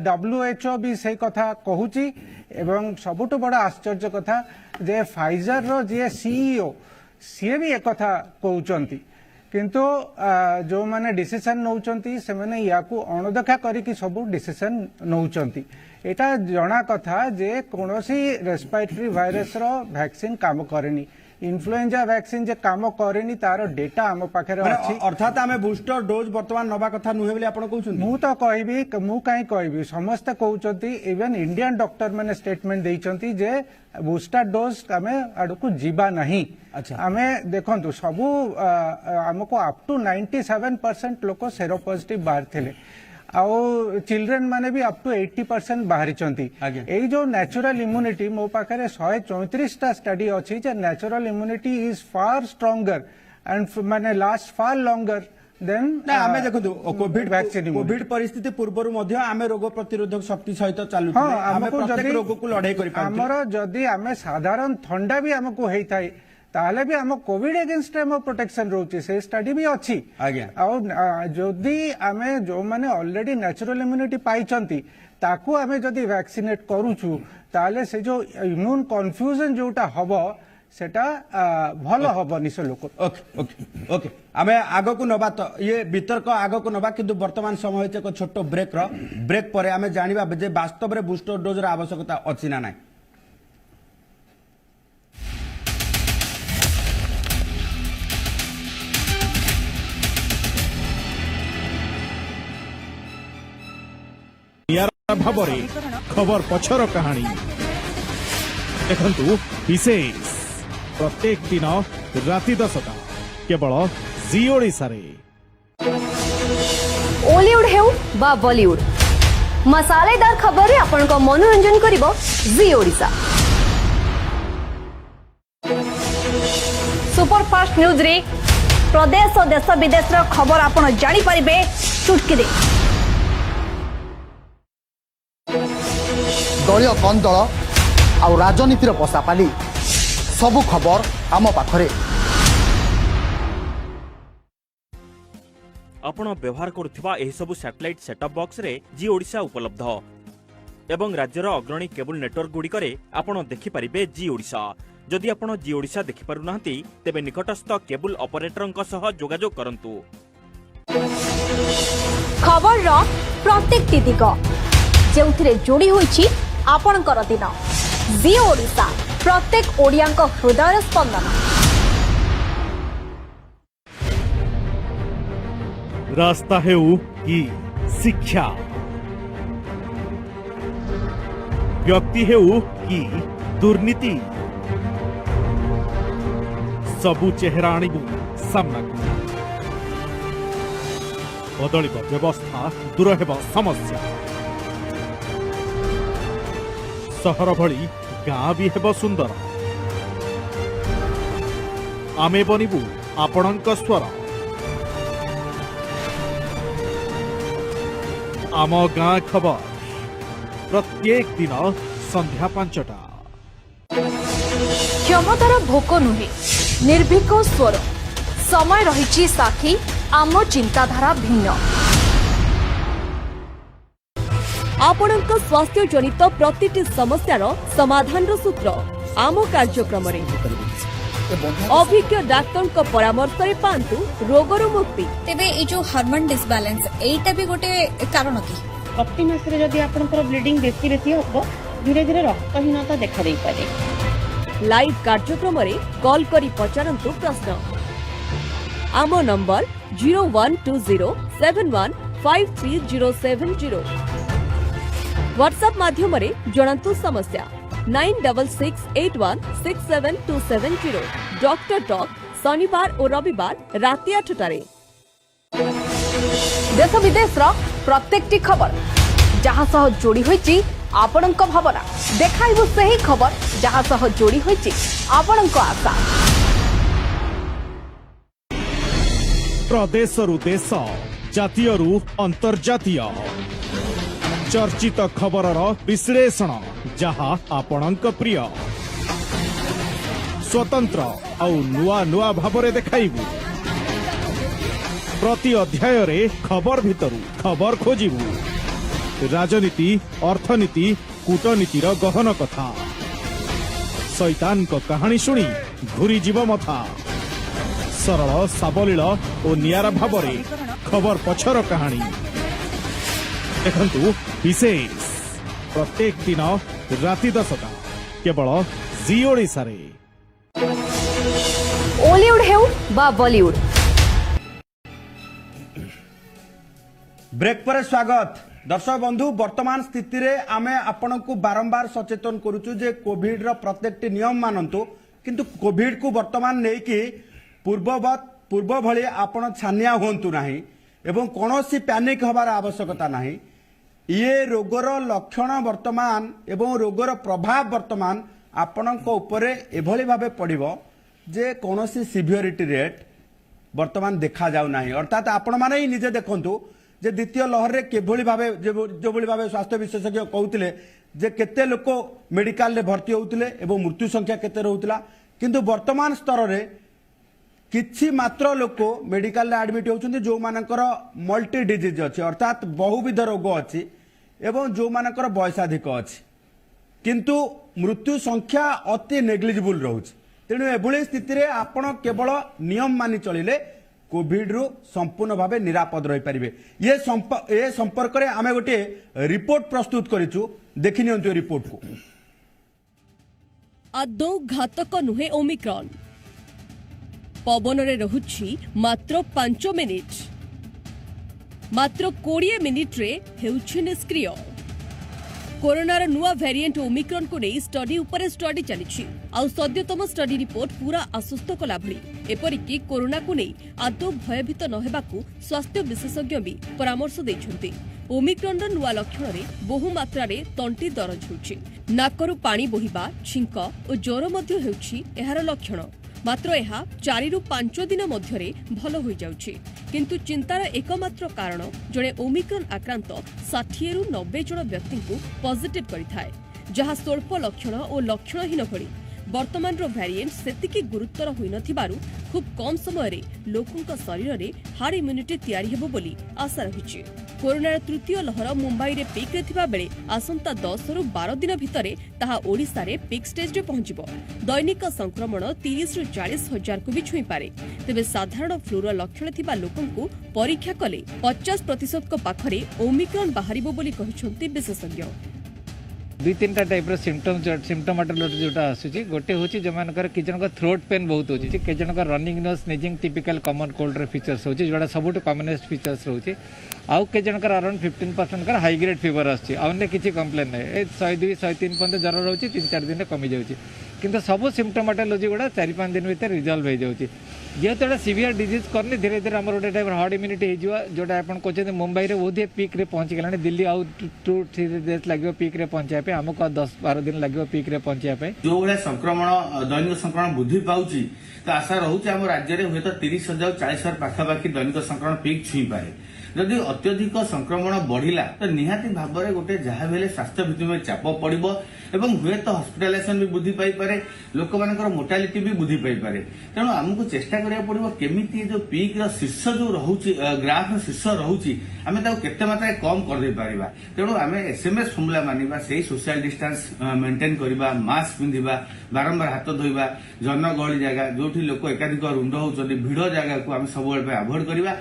WHO भी से कथा कहूची एवं सबुठ बड़ आश्चर्य कथा जे फाइजर रो जे CEO सी भी एक कथा कहउचंती किंतु जो माने डिसीजन नौचंती से माने याकू अणदेखा करिकी सब डिसीजन नौचंती एटा जना कथा जे कोनोसी रेस्पिरेटरी वायरस रो वैक्सीन काम करेनी इन्फ्लुएंजा वैक्सीन जे काम करेनी तार डेटा आम पाखे अछि अर्थात आमे बूस्टर डोज वर्तमान नबा कथा नुहे बोली आपण कहउछन मु तो कहबी मु काई कहबी समस्त कहउचंती इवन इंडियन डॉक्टर माने स्टेटमेंट देइचंती जे बूस्टर डोज आमे आडकू जीवा नहीं अच्छा आमे देखंतु सबु हमको अप टू 97% लोक सेरो पॉजिटिव बाहर थिले आउ चिल्ड्रेन माने भी अप टू 80% बाहरी चंती आगे। एई जो नेचुरल इम्यूनिटी मो पाखरे 134 टा स्टडी अछि जे natural immunity is far stronger and माने लास्ट फार लॉन्गर देन ना आमे देखंतु कोविड वैक्सीन कोविड परिस्थिति पूर्वरु मध्ये आमे रोग प्रतिरोधक शक्ति सहित चालू हाँ, आमे हमको प्रत्येक जदि रोग को लड़ाई करि पाउ हमर जदि आमे साधारण ठंडा भी हमको हेई थाई ताहले भी हम कोविड अगेंस्ट हम प्रोटेक्शन रोचे से स्टडी भी अच्छी आज्ञा जदि आमे जो माने ऑलरेडी नेचुरल इम्यूनिटी पाइचंती ताकू आमे जदि वैक्सीनेट करूछु ताहले से जो इम्यून कन्फ्यूजन जोटा हबो सेटा भलो हबनी से लोक ओके ओके ओके आमे आगो को नबा तो ये वितर्क आगो को नबा किंतु वर्तमान समय होइছে एक छोटो ब्रेक पर आमे जानिबा जे वास्तव रे बूस्टर डोज रा आवश्यकता अछि ना नाही भावरे खबर पछर कहानी देखंतु विशेष प्रत्येक दिन राति 10टा केवल जी ओडिशा रे ओलीवुड हेउ बा बॉलीवुड मसालेदार खबर रे आपन को मनोरंजन करिवो जी ओडिशा सुपरफास्ट न्यूज रे प्रदेश और देश विदेश रो खबर आपन जानि परिबे चुटकी दे दलीय कंदल आ राजनीतिर पशापाली सबु खबर आम पाखरे आपण व्यवहार करुथिबा एही सबु सैटेलाइट सेटअप बॉक्स रे जी ओडिशा उपलब्ध एवं राज्यर अग्रणी केबल नेटवर्क गुड़िकरे आपण देखि परिबे जी ओडिशा जदि आपण जी ओडिशा देखि पारु नाहंती तेबे निकटस्थ केबल ऑपरेटरंक सह जोगाजोग करंतु खबर रो प्रत्येक तिथिक जेउथिरे जोड़ी होईछि आपणकर दिन जी ओडिशा प्रत्येक ओडियांक हृदय स्पंदन रास्ता हेउ कि शिक्षा व्यक्ति हेउ कि दुर्नीति सबु चेहरा आनिबु सामना बदलिब व्यवस्था दूर हेब समस्या सहर भली गाँ भी हेब सुंदर आमे बनिबु आपणक स्वर आम गाँ खबर प्रत्येक दिन संध्या 5टा क्षमतार भोक नुहे निर्भीक स्वर समय रही साक्षी आम चिंताधारा भिन्न आपणक स्वास्थ्य जनित प्रतिटी समस्यार समाधान सूत्र आम कार्यक्रम अभिज्ञ डाक्टर परामर्श रे पांतु रोगर मुक्ति तेबे ए जो हार्मोन डिसबैलेंस एटा भी गोटे कारण की प्रति मास रे जदि आपनकर ब्लीडिंग बेसी बेसी हो धीरे धीरे रक्तहीनता देखा दे पारे लाइव कार्यक्रम रे कॉल करी पचारंतु प्रश्न आम नंबर 0120715307 व्हाट्सएप माध्यम रे जणांतु समस्या 9681672770 डॉक्टर टॉक शनिवार और रविवार राति 8टारे देश विदेश प्रत्येक खबर जहाँ सह जोड़ी होईची आपणक भावना देखाइबु सही खबर जहाँ सह जोड़ी होईची आपणक आशा प्रदेशरु देश जातीयरु अंतर्जातीय चर्चित खबरर विश्लेषण जहाँ आपणक प्रिय स्वतंत्र और नुआ नुआ भावरे देखाइबु प्रति अध्याय रे खबर भितरु खबर खोजिबु राजनीति अर्थनीति कूटनीतिर गहन कथा शैतान को कहानी शुणी घूरी जीव मथा सरल साबलील और नियारा भावरे खबर पछर कहानी देखंतु विशेष प्रत्येक दिन राति 10टा केवल जी ओडिशा रे। ओलीउड हेउ बा बॉलीवुड ब्रेक पर स्वागत दर्शक बंधु वर्तमान स्थिति रे आमे आपण को बारंबार सचेतन करूचु जे कोविड रो प्रत्येक नियम मानंतु किंतु कोविड को वर्तमान नै कि पूर्व भली आपण छानिया होंतु नाही एवं कोनोसी पैनिक हबार आवश्यकता नाही। ये रोगर लक्षण वर्तमान एवं रोगर प्रभाव वर्तमान आपणक उपरे एभली भाबे पड़िबो जे कोनोसी सिवियरिटी रेट वर्तमान देखा जाउ नाही। अर्थात आपण माने ही निजे देखंतु जे द्वितीय लहर रे केभली भाबे जो भली भाबे स्वास्थ्य विशेषज्ञ कहउतिले जे केते लोक मेडिकल रे भर्ती होउतिले एवं मृत्यु संख्या केते रहउतिला किंतु वर्तमान स्तर रे किछि मात्र लोक मेडिकल रे एडमिट होउछन्ति जो मानकर मल्टी डिजीज अछि अर्थात बहुविध रोग अछि एवं जो मानकर बयसाधिक अछि किंतु मृत्यु संख्या अति नेग्लिजिबल रहउछि। तेणु एभली स्थिति रे आपण केवल नियम मानि चलिले कोविड रु संपूर्ण भावे निरापद रही पारिबे। ये संपर्क रे आमे गोटे रिपोर्ट प्रस्तुत करिछु देखि नियंतु रिपोर्ट को। आदौ घातक नुहे ओमिक्रॉन पवन रे रहुछि मात्र 5 मिनिट मात्र 20 मिनिट रे हेउछि निष्क्रिय। कोरोनार नुआ वेरिएंट ओमिक्रॉन को नहीं स्टडी उपरे स्टडी चली आउ सद्यतम स्टडी रिपोर्ट पूरा आश्वस्त कला भली एपरिकी कोरोना को नहीं आदौ भयभीत न हेबाकू स्वास्थ्य विशेषज्ञ भी परामर्श दैछन्ति। ओमिक्रॉन र नुआ लक्षण रे बहु मात्रा रे तंटी दरज होछि नाकरु पानी बोहिबा छिंक और ज्वर मध्य हेउछि एहार लक्षण मात्र यह 4 रु 5 दिन मध्यरे भल हो जाउछि किंतु चिंतार एकमात्र कारण जड़े ओमिक्रॉन आक्रांत 60 रु 90 जन व्यक्ति को पॉजिटिव करिथाय जहा स्वल्प लक्षण और लक्षणहीन भली वर्तमान रो वेरिएंट सेतिकी गुरुतर होई नथिबारु खूब कम समय रे लोकंक शरीर रे हार्ड इम्यूनिटी तयारी हेबो बोली आशा रहिछि। कोरोनार तृतीय लहर मुंबई रे पीक रे थिबा बेले आसंता 10 रु 12 दिन भितरे ताहा ओडिसा रे पीक स्टेज रे पहुंचिबो। दैनिक संक्रमण 30 रु 40 हजार को भी छुई पारे तेबे साधारण फ्लूर लक्षण थिबा लोकंकु परीक्षा कले 50% को पाखरे ओमिक्रॉन बाहरिबो बोली कहिसंती विशेषज्ञ। 2-3टा टाइप सिम्पटोमेटोलॉजी जोटा आसुची गोटे होची जो मानकर कि जनक थ्रोट पेन बहुत होची कि जनक running nose sneezing typical common cold रे फीचर्स होची जोटा सबुठ कॉमनेस्ट फीचर्स रहउची आउ के जनकर अराउंड 15% कर हाई ग्रेड फीवर आछी अन्य किछि कंप्लेन नै 102 103 पर्यंत ज्वर रहउची 3-4 दिन कमी जाउची किंतु सब सिम्पटोमेटोलॉजी गुडा 4-5 दिन भीतर रिजॉल्व हो जाउची जेहेतु सीवियर डिजीज करनी धीरे धीरे आम गोटे टाइप हार्ड इम्यूनिटी हो जोटा आप कहते मुंबई में बोधे पीक रे पहुंची गलानी दिल्ली आउ 2-3 डेज लगे पीक रे पहुंचाई आमको 10-12 दिन लगे पीक रे पहुंचाई जो भाई संक्रमण दैनिक संक्रमण वृद्धि पाउची तो आशा रोचे आम राज्य में हूँ 30,000-40,000 पाखापाखि दैनिक संक्रमण पीक छुई पाए जदि अत्यधिक संक्रमण बढ़िला तो निहाती भाव में गोटे जहाँ भी स्वास्थ्य भित्ति में चाप पड़ो एवं हुए तो हॉस्पिटलाइजेशन भी वृद्धि पाइपे लोक मान मोर्टालिटी भी वृद्धि पाइपे तेणु आमको चेष्टा करा पड़ो केमी जो पीक शीर्ष जो रोचे ग्राफ शीर्ष रोचे आम केते मात्रा कम कर पारिबा तेणु आम SMS फर्मुला मानिबा से सोशल डिस्टेंस मेंटेन करबा मास्क पिंधिबा बारंबार हाथ धोइबा जनगहली जगह जोठी लोक एकाधिक रुंड होउछन्ति भिड़ जगह को आम सब अवॉइड करबा।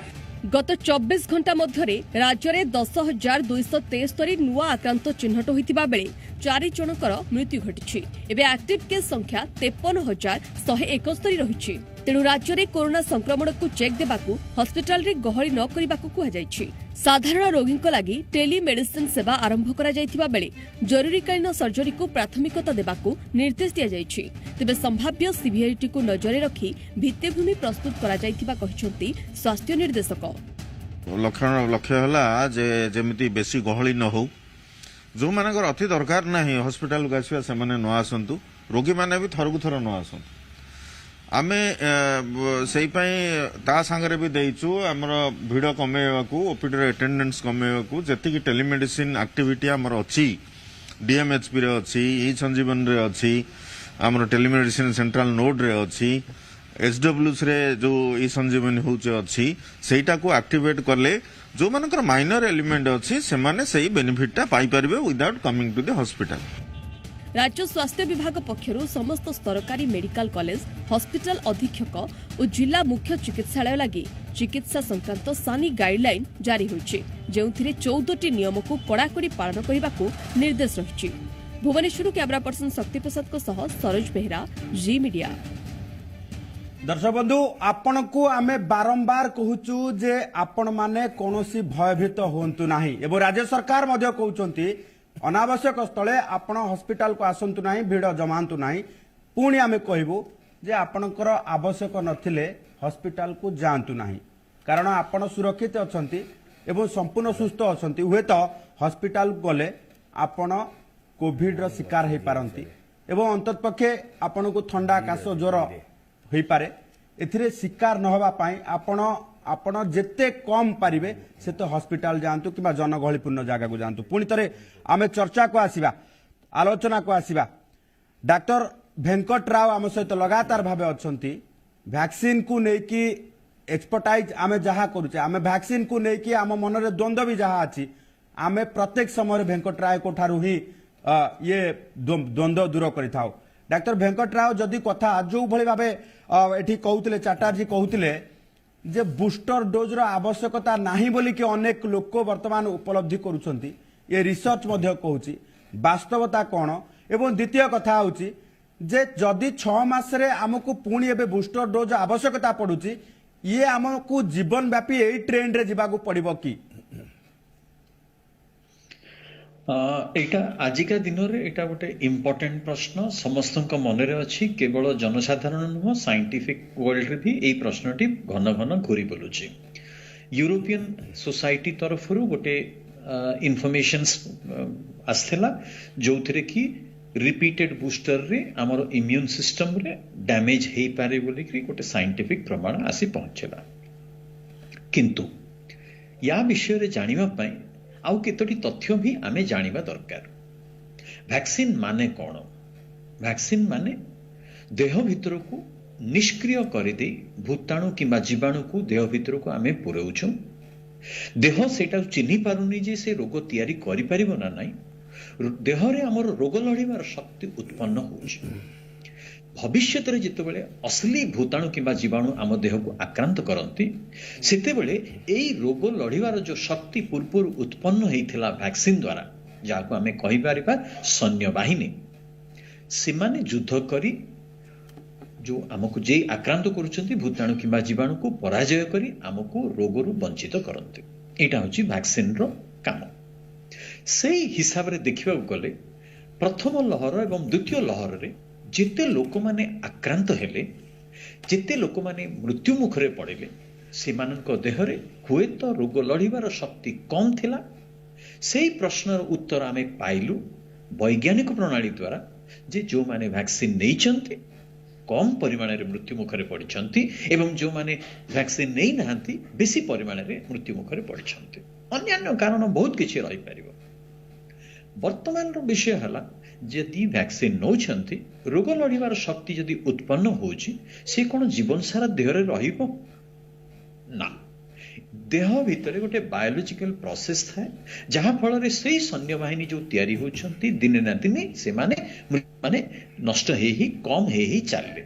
गत 24 घंटा मध्यरे राज्य में 10,273 नुआ आक्रांत चिन्हट होइतिबा बेले 4 जनकर मृत्यु घटिछि। एबे एक्टिव केस संख्या 53,171 रहिछि। तेणु राज्य में कोरोना संक्रमण को चेक देबाकू हॉस्पिटल रे गहली न करिबाकू कुहा जायछि। साधारण रोगी लागि टेलीमेडिसिन सेवा आरंभ करा जायतिबा बेले जरूरीकालीन सर्जरी को प्राथमिकता देबाकू निर्देश दिया जायछि। तेबे संभाव्य सिवियरिटी को नजरे रखी भित्तिभूमि प्रस्तुत करा जायतिबा कहिसंती स्वास्थ्य निर्देशक। लक्ष्य होला जे जेमिति बेसी गहली न हो जो मानकर अति दरकार नाही हॉस्पिटल को आसीबा सेमाने न आसंतु रोगी माने भी थरकु थर न आसंतु आमे सेई पई ता संगरे भी देइछु हमर भिड कमेबाकू ओपीडी रे अटेंडेंस कमेबाकू जति कि टेलीमेडिसिन एक्टिविटी हमर अछि डीएमएचपी रे अछि ई संजीवन रे अछि हमर टेलीमेडिसिन सेंट्रल नोड रे अछि एसडब्ल्यूएस रे जो ई संजीवन होचे अछि सेटा को एक्टिवेट करले जो मानकर माइनर एलिमेंट अछि से माने सेही बेनिफिटटा पाई परबे without coming to the hospital. राज्य स्वास्थ्य विभाग पक्षरु समस्त सरकारी मेडिकल कॉलेज हॉस्पिटल अधीक्षक और जिला मुख्य चिकित्सालय लगी चिकित्सा संक्रांत सानी गाइडलाइन जारी होइछि जेउथिरे 14टी नियम को कड़ाकड़ी पालन करने को निर्देश रही। भुवनेश्वर कैमरा पर्सन शक्ति प्रसाद को सह सरोज बेहरा, जी मीडिया। दर्शक बंधु आपण को आमे बारंबार कहूचु जे आपण माने कोनोसी भयभीत होंतु नाही एवं राज्य सरकार मध्य कहउचंती अनावश्यक स्थले आपण हॉस्पिटल को आसंतु नाही, भीड़ जमांतु नाही। पुणी आमे कहबू जे आपणकर आवश्यक नथिले हॉस्पिटल को जांतु नाही, कारण आपण सुरक्षित अछंती एवं संपूर्ण सुस्थ अछंती। हुए तो हॉस्पिटल गले आपण कोविड रो शिकार हे पारंती एवं अंततपक्षे आपण को ठंडा काश ज्वर होई पारे। एथिरे शिकार न होबा पाई आपण जेते कम पारिबे से तो हॉस्पिटल जांतु किबा जनगहलीपूर्ण जगह को जांतु। पुणी तरे आमे चर्चा को आसीबा, आलोचना को आसीबा। डॉक्टर वेंकट राव आम सहित लगातार भावे अछंती। वैक्सीन को नेकी एक्सपर्टाइज आमे जहा करूचे, आमे वैक्सीन को नेकी आम मन रे द्वंद्व भी जहा अछि, आमे प्रत्येक समय वेंकट राव को ठारू ही ये द्वंद्व दूर करिथाउ। डॉक्टर वेंकट राव जदि कथा जो भली भावे एठी कहउतिले, चटर्जी कहउतिले जे बूस्टर डोज रो आवश्यकता नाही बोली कि अनेक लोक वर्तमान उपलब्धि करूछंती। ये रिसर्च मध्य कहउची वास्तवता कोन। एवं द्वितीय कथा होची जे जदि 6 मास रे हमकु पुणी एबे बूस्टर डोज आवश्यकता पडुची, ये हमकु जीवन व्यापी एई ट्रेंड रे जिबाकू पड़िबो कि? एटा आजिका दिन रे एटा गोटे इम्पोर्टेंट प्रश्न समस्त मन रे अछि। केवल जनसाधारण नुह, साइंटिफिक वर्ल्ड रे भी एई प्रश्नटी घन घन घूरी बोलुछि। यूरोपियन सोसाइटी तरफ गोटे इनफॉरमेशन आसला जो थे कि रिपीटेड बूस्टर रे आमर इम्यून सिस्टम रे डैमेज हे पारे बोली गोटे साइंटिफिक प्रमाण आसी पहुंचला। किंतु या विषय रे जानिबा पई आउ केतोटी तथ्य भी आमे जानिबा दरकार। वैक्सीन माने कौन? वैक्सीन माने देह भितर को निष्क्रिय कर दे भूताणु किंबा जीवाणु को देह भितर को आमे पुरौछु। देह सेटा चिन्हि पारुनी जे से रोग तैयारी करि परिबो ना नाही। देह रे हमर रोग लड़ीबार शक्ति उत्पन्न होउछि। भविष्यत रे जेतेबेले असली भूताणु किंबा जीवाणु आम देह को आक्रांत करती सेतेबेले एई रोग लड़ीबार जो शक्ति पूर्व उत्पन्न होइथिला वैक्सीन द्वारा, जाको आमे कहि पारिबा सैन्य बाहिनी, सेमाने युद्ध करी जो आमको जे आक्रांत करुछंती भूताणु किंबा जीवाणु को पराजय करी आमको रोगरु वंचित करते। एटा होची वैक्सीन रो काम। सेई हिसाब रे देखिबा गले प्रथम लहर एवं द्वितीय लहर रे जेते लोक माने आक्रांत हेले, जेते लोक माने मृत्यु मुखरे पड़े, सेमानक देहरे हुए तो रोग लड़ीबार शक्ति कम थिला। सेई प्रश्नर उत्तर आमे पाइलु वैज्ञानिक प्रणाली द्वारा जे जो माने वैक्सीन नैचंती कम परिमाण रे मृत्यु मुखरे पड़िछंती एवं जो माने वैक्सीन नै नाहंती बेसी परिमाण रे मृत्यु मुखरे पड़िछंती। अन्य कारण बहुत किछि रहि परिबो। वर्तमान रो विषय हला जदि वैक्सीन नौछंती रोग लड़ीबार शक्ति जदि उत्पन्न होउची से कोन जीवन सारा देह रे रहिबो ना। देह भितर गोटे बायोलॉजिकल प्रोसेस थाए जहां फल रे सेही सैन्य बाहिनी जो तैयारी होउछंती दिने ना दिने से माने नष्ट हे कम हे चलले।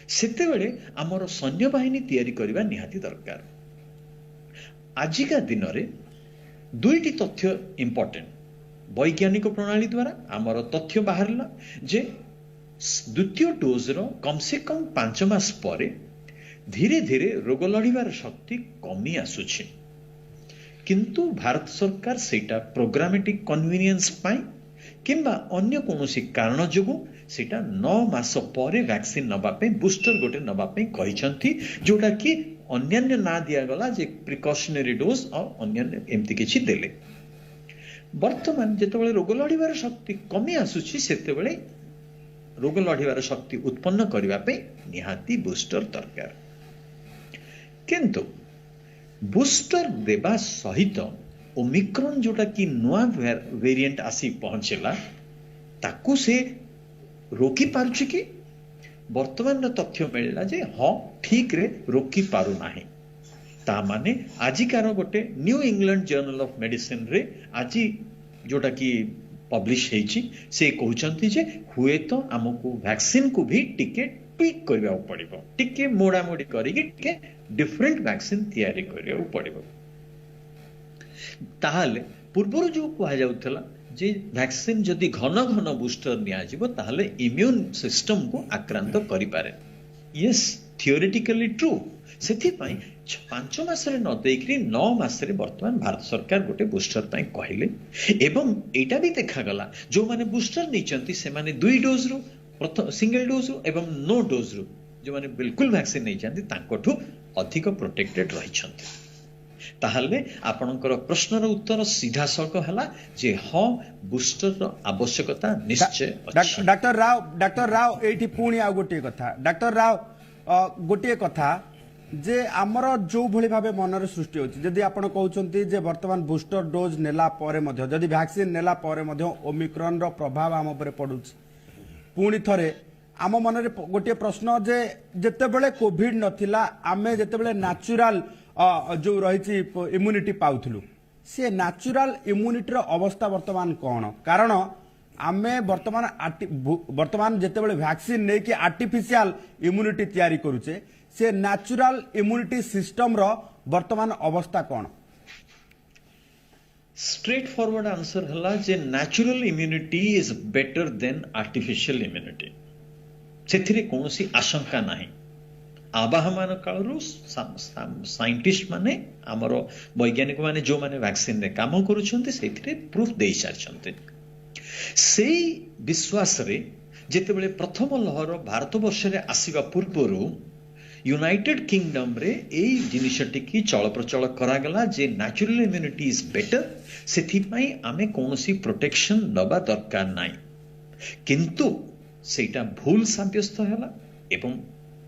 सेते बेले हमर सैन्य बाहिनी तैयारी करबा निहाती दरकार। आजिका दिन रे दुईटी तथ्य इंपोर्टेंट। वैज्ञानिक प्रणाली द्वारा आमर तथ्य बाहरला जे द्वितीय डोज रो कम से कम 5 मास परे धीरे धीरे रोग लड़ीबार शक्ति कमी आसुछि। किंतु भारत सरकार सेटा प्रोग्रामेटिक कन्वीनियंस पाई किंबा अन्य कोनोसी कारण जोगु सेटा 9 मास परे वैक्सीन नबा पे बूस्टर गोटे नबा पे कहिसंती, जोटा कि अन्य ना दिया गला जे प्रिकॉशनरी डोज और अन्य एमती किछि देले। वर्तमान जेतेबेले रोग लड़ीबार शक्ति कमी आसुछि सेतेबेले रोग लड़ीबार शक्ति उत्पन्न करबा पे निहाती बूस्टर दरकार। किंतु बूस्टर देबा सहित ओमिक्रॉन जोटा कि नुआ वेरिएंट आसी पहुंचला ताकू से रोकी पारुछि कि? वर्तमान तथ्य मिलला जे हाँ ठीक रे रोकी पारु नाही। ता माने आजिकार गोटे new England journal of medicine रे आज जोटा कि पब्लिश ହେଇଛି ସେ କହୁଛନ୍ତି ଯେ ହୁଏତ ଆମକୁ ଭ୍ୟାକ୍ସିନ କୁ ବି ଟିକେ ट्विक କରିବାକୁ ପଡିବ ଟିକେ ମୋଡାମୋଡି କରିକି ଟିକେ ଡିଫରେଣ୍ଟ ଭ୍ୟାକ୍ସିନ ତିଆରି କରିବାକୁ ପଡିବ ତାହେଲେ ପୂର୍ବରୁ ଯୋଉ କୁହାଯାଉଥିଲା ଯେ ଭ୍ୟାକ୍ସିନ ଯଦି ଘନ ଘନ ବୁଷ୍ଟର ନିଆଯିବ ତାହେଲେ ଇମ୍ୟୁନ ସିଷ୍ଟମକୁ ଆକ୍ରାନ୍ତ କରିପାରେ ୟେସ୍ थियोरेटिकली ट्रू ସେଥିପାଇଁ 5 ମାସରେ ନ ଦେଇକି 9 ମାସରେ ବର୍ତ୍ତମାନ ଭାରତ ସରକାର ଗୋଟେ ବୁଷ୍ଟର ପାଇଁ କହିଲେ ଏବଂ ଏଇଟା ବି ଦେଖାଗଲା ଯୋଉମାନେ ବୁଷ୍ଟର ନେଇଛନ୍ତି ସେମାନେ 2 ଡୋଜ ରୁ सिंगल डोज रु एवं नो डोज रु जो माने बिल्कुल वैक्सीन नहीं जानती तांकोठु अधिक प्रोटेक्टेड रहिछन्ते ताहले आपनकर प्रश्नर उत्तर सीधा सळक हला जे हां बूस्टर रो आवश्यकता निश्चय अछि डॉक्टर राव एठी पुणी आ गोटे कथा डॉक्टर राव गोटे कथा जे आमर जो भली भाबे मनर सृष्टि होछि जदि आपण कहउछन्ती जे वर्तमान बूस्टर डोज नेला परे मध्य जदि वैक्सीन नेला परे मध्य ओमिक्रॉन रो प्रभाव आम ऊपर पडुछि पुणी थरे आम मन गोटे प्रश्न जे जेते बेले कोविड नथिला आमे जेते बेले नेचुरल जो रही इम्यूनिटी पाउथलु से नेचुरल इम्यूनिटी रो अवस्था वर्तमान कौन कारण आमे वर्तमान जेते बेले वैक्सीन नै कि आर्टिफिशियल इम्यूनिटी तैयारी करूचे से नेचुरल इम्यूनिटी सिस्टम रो वर्तमान अवस्था कौन स्ट्रेट फॉरवर्ड आंसर हला जे natural immunity is better than artificial immunity सेथिरे कोनोसी आशंका नाही आबाहमान कालरु साइंटिस्ट माने हमरो वैज्ञानिक माने जो माने वैक्सीन रे काम करूछन्ते सेथिरे प्रूफ देई सारछन्ते सेई विश्वास रे जेते बेले प्रथम लहर भारत वर्ष रे आसीबा पूर्वरु यूनाइटेड किंगडम रे एई जिनिसटी की चल प्रचल करा गला जे नेचुरल इम्यूनिटी इज बेटर सेथिपाई आमे कोनोसी प्रोटेक्शन दबा दरकार नाही किंतु सेटा भूल साब्यस्त हला एवं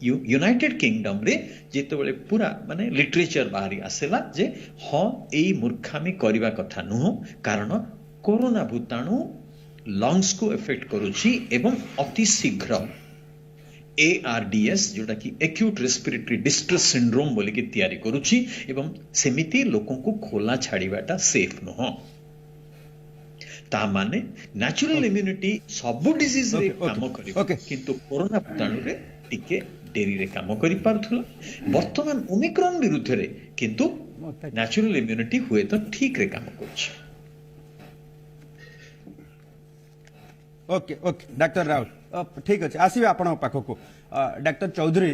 यूनाइटेड किंगडम रे जेते बेले पूरा माने लिटरेचर बाहरी आसेला जे हां एई मूर्खामी करबा कथा नुह कारण कोरोना भूताणु लंग्स को इफेक्ट करूची एवं अति शीघ्र ARDS जोटा कि एक्यूट रेस्पिरेटरी डिस्ट्रेस सिंड्रोम बोली की तैयारी करूची एवं सेमिति लोकों को खोला छाड़ीबाटा सेफ नुह ता माने नेचुरल इम्यूनिटी सब डिजीज रे काम करिवो किंतु कोरोना भूताणु रे टिके डेरी रे काम करि पारथुला वर्तमान ओमिक्रॉन विरुद्ध रे किंतु नेचुरल इम्यूनिटी हुए तो ठीक रे काम करछ ओके ओके डॉक्टर राउत ठीक अच्छे आसवे आपण पाखक डॉक्टर चौधरी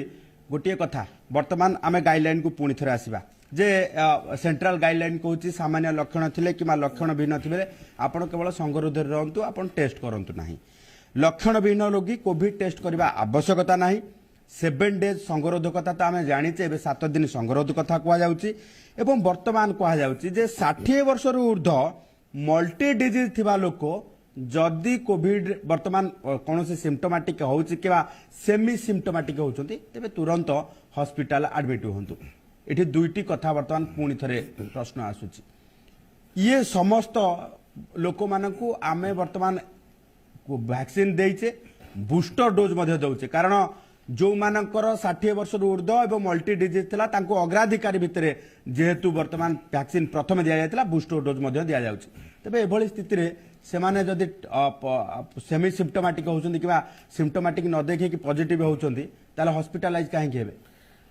गोटे कथा वर्तमान आमे गाइडलाइन को पुणी थरे आसीबा जे सेंट्रल गाइडलाइन कहूँ सामान्य लक्षण थिले कि लक्षण भिन्न थिले आपण केवल संगरोध रहंतु आपण टेस्ट करंतु नाही लक्षण भिन्न रोगी कोविड टेस्ट करबा आवश्यकता नाही 7 डेज संगरोधकता तो आमे जानिचे एबे 7 दिन संगरोध कथा कुआ जाउची एवं वर्तमान कुआ जाउची जे 60 वर्ष रु ऊर्ध्व मल्टी डिजीज थिबा लोक जदि कोविड वर्तमान कौन से सिम्टोमेटिक होउची किबा सेमी सिम्टोमेटिक होउचंती तेबे तुरंत हॉस्पिटल एडमिट होंतु एठी दुईटी कथा वर्तमान पुणी थरे प्रश्न आसुची ये समस्त लोक मानकु आमे वर्तमान वैक्सीन देइचे बूस्टर डोज मध्ये दउचे कारण जो मानकर 60 वर्ष ऊर्ध्व एवं मल्टी डिजीज थिला तांको अग्राधिकारी भितरे जेहेतु वर्तमान वैक्सीन प्रथम दिया जायतिला बूस्टर डोज मध्ये दिया जाउची तबे एभली स्थिति रे सेमाने जदि सेमी सिम्टोमेटिक होउचंदी किबा सिम्टोमेटिक न देखे कि पॉजिटिव होउचंदी ताले हॉस्पिटलाइज काहे हेबे